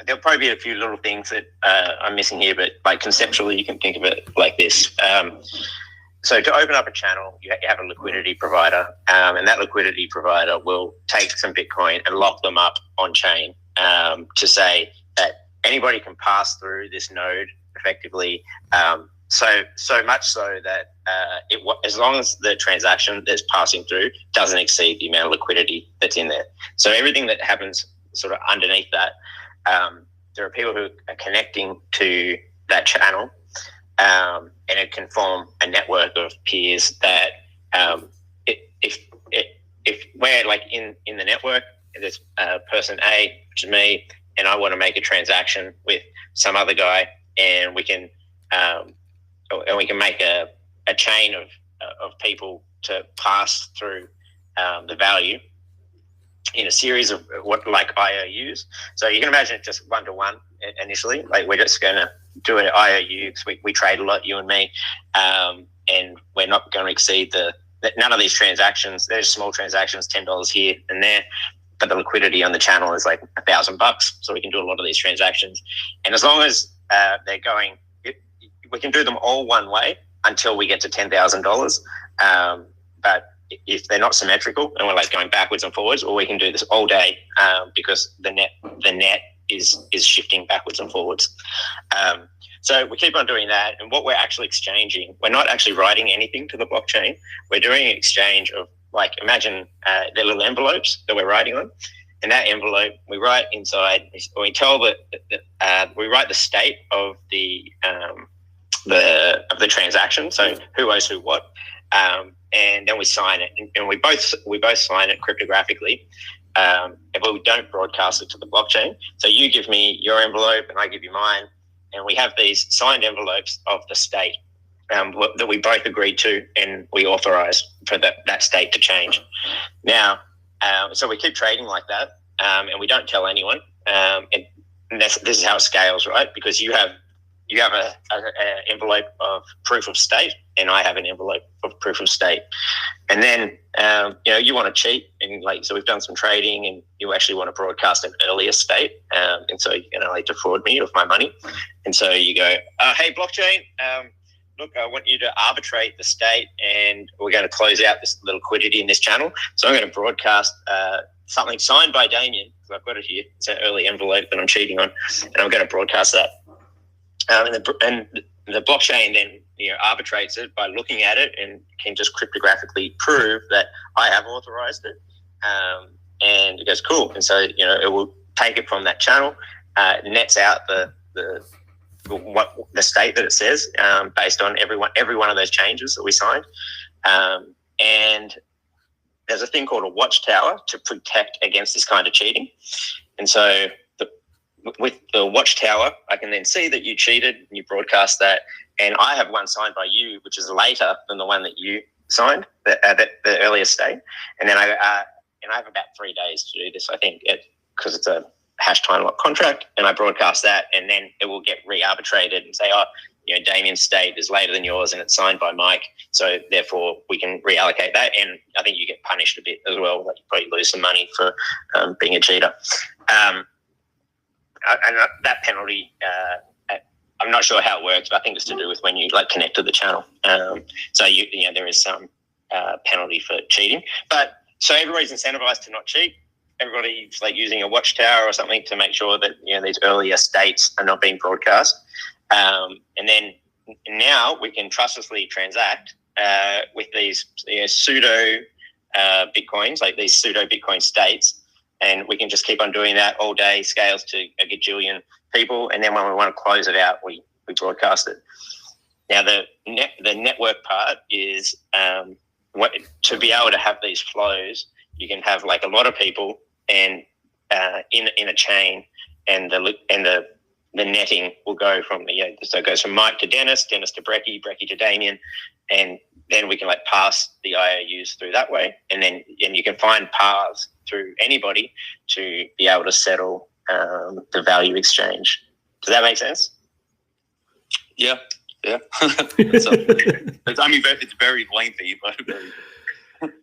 There'll probably be a few little things that I'm missing here, but conceptually, you can think of it like this. So to open up a channel, you have a liquidity provider, and that liquidity provider will take some Bitcoin and lock them up on chain to say that anybody can pass through this node effectively. So much so that as long as the transaction that's passing through doesn't exceed the amount of liquidity that's in there. So everything that happens sort of underneath that, there are people who are connecting to that channel, and it can form a network of peers that if we're in the network, there's person A, which is me, and I want to make a transaction with some other guy, and we can make a chain of people to pass through the value in a series of IOUs. So you can imagine it just one-to-one initially. We're just going to do an IOU because we trade a lot, you and me, and we're not going to exceed none of these transactions. There's small transactions, $10 here and there, but the liquidity on the channel is $1,000. So we can do a lot of these transactions. And as long as they're going, we can do them all one way until we get to $10,000. But if they're not symmetrical and we're going backwards and forwards, or we can do this all day because the net is shifting backwards and forwards. So we keep on doing that. And what we're actually exchanging, we're not actually writing anything to the blockchain. We're doing an exchange of imagine the little envelopes that we're writing on. And that envelope, we write inside, we tell we write the state of the transaction. So who owes who what. And then we sign it, and we both sign it cryptographically, but we don't broadcast it to the blockchain. So you give me your envelope, and I give you mine, and we have these signed envelopes of the state that we both agreed to, and we authorize for that state to change. Now, so we keep trading like that, and we don't tell anyone. And this is how it scales, right? Because you have an envelope of proof of state, and I have an envelope of proof of state. And then, you want to cheat, and so we've done some trading, and you actually want to broadcast an earlier state, and so you're going to defraud me of my money. And so you go, hey, blockchain, look, I want you to arbitrate the state, and we're going to close out the liquidity in this channel. So I'm going to broadcast something signed by Damien, because I've got it here. It's an early envelope that I'm cheating on, and I'm going to broadcast that. And the blockchain then arbitrates it by looking at it and can just cryptographically prove that I have authorized it. And it goes, cool. And so it will take it from that channel, nets out the state that it says based on every one of those changes that we signed. And there's a thing called a watchtower to protect against this kind of cheating. And so with the watchtower, I can then see that you cheated and you broadcast that, and I have one signed by you, which is later than the one that you signed, the earlier state. And then I have about 3 days to do this, I think, because it's a hash time lock contract, and I broadcast that, and then it will get re-arbitrated and say, Damien's state is later than yours, and it's signed by Mike, so therefore we can reallocate that. And I think you get punished a bit as well. You probably lose some money for being a cheater. And that penalty I'm not sure how it works, but I think it's to do with when you like connect to the channel. So there is some penalty for cheating, but so everybody's incentivized to not cheat. Everybody's like using a watchtower or something to make sure that these earlier states are not being broadcast. And then now we can trustlessly transact with these pseudo Bitcoins, like these pseudo Bitcoin states. And we can just keep on doing that all day, scales to a gajillion people. And then when we want to close it out, we broadcast it. Now, the network part is to be able to have these flows, you can have like a lot of people and in a chain, and the netting will go from so it goes from Mike to Dennis to Brekkie to Damien, and then we can like pass the IOUs through that way, and you can find paths through anybody to be able to settle the value exchange. Does that make sense? Yeah. It's very lengthy, but very.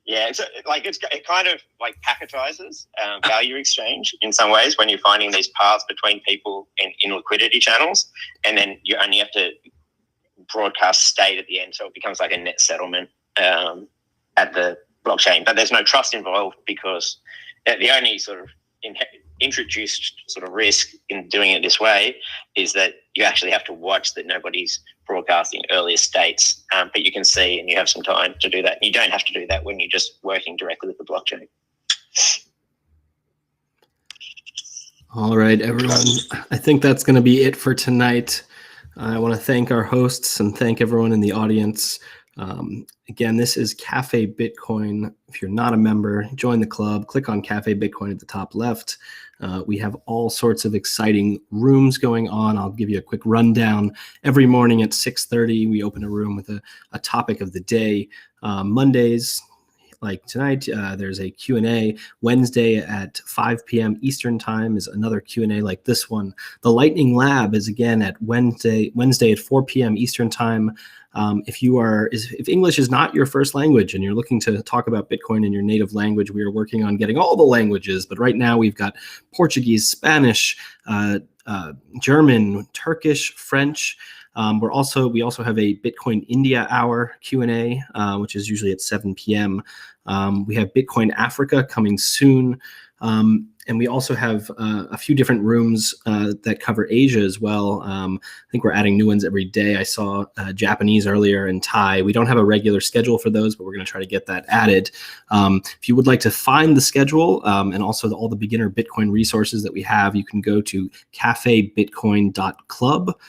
Yeah, it kind of like packetizes value exchange in some ways when you're finding these paths between people in liquidity channels, and then you only have to broadcast state at the end, so it becomes like a net settlement at the blockchain. But there's no trust involved because the only sort of introduced sort of risk in doing it this way is that you actually have to watch that nobody's broadcasting earlier states, but you can see and you have some time to do that. You don't have to do that when you're just working directly with the blockchain. All right, everyone. I think that's going to be it for tonight. I want to thank our hosts and thank everyone in the audience. Again, this is Cafe Bitcoin. If you're not a member, join the club. Click on Cafe Bitcoin at the top left. We have all sorts of exciting rooms going on. I'll give you a quick rundown. Every morning at 6:30, we open a room with a topic of the day. Mondays, like tonight, there's a Q&A. Wednesday at 5 p.m. Eastern time is another Q&A like this one. The Lightning Lab is again at Wednesday at 4 p.m. Eastern time. If English is not your first language and you're looking to talk about Bitcoin in your native language, we are working on getting all the languages. But right now we've got Portuguese, Spanish, German, Turkish, French. We also have a Bitcoin India Hour Q&A, which is usually at 7 p.m. We have Bitcoin Africa coming soon. And we also have a few different rooms that cover Asia as well. I think we're adding new ones every day. I saw Japanese earlier and Thai. We don't have a regular schedule for those, but we're going to try to get that added. If you would like to find the schedule and also all the beginner Bitcoin resources that we have, you can go to cafebitcoin.club.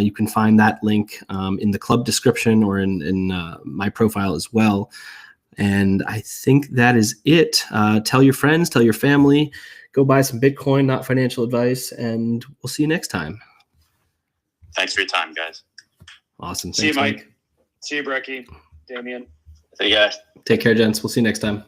You can find that link in the club description or in my profile as well. And I think that is it. Tell your friends, tell your family, go buy some Bitcoin, not financial advice, and we'll see you next time. Thanks for your time, guys. Awesome. See you, Mike. See you, Brekkie, Damien. See you guys. Take care, gents. We'll see you next time.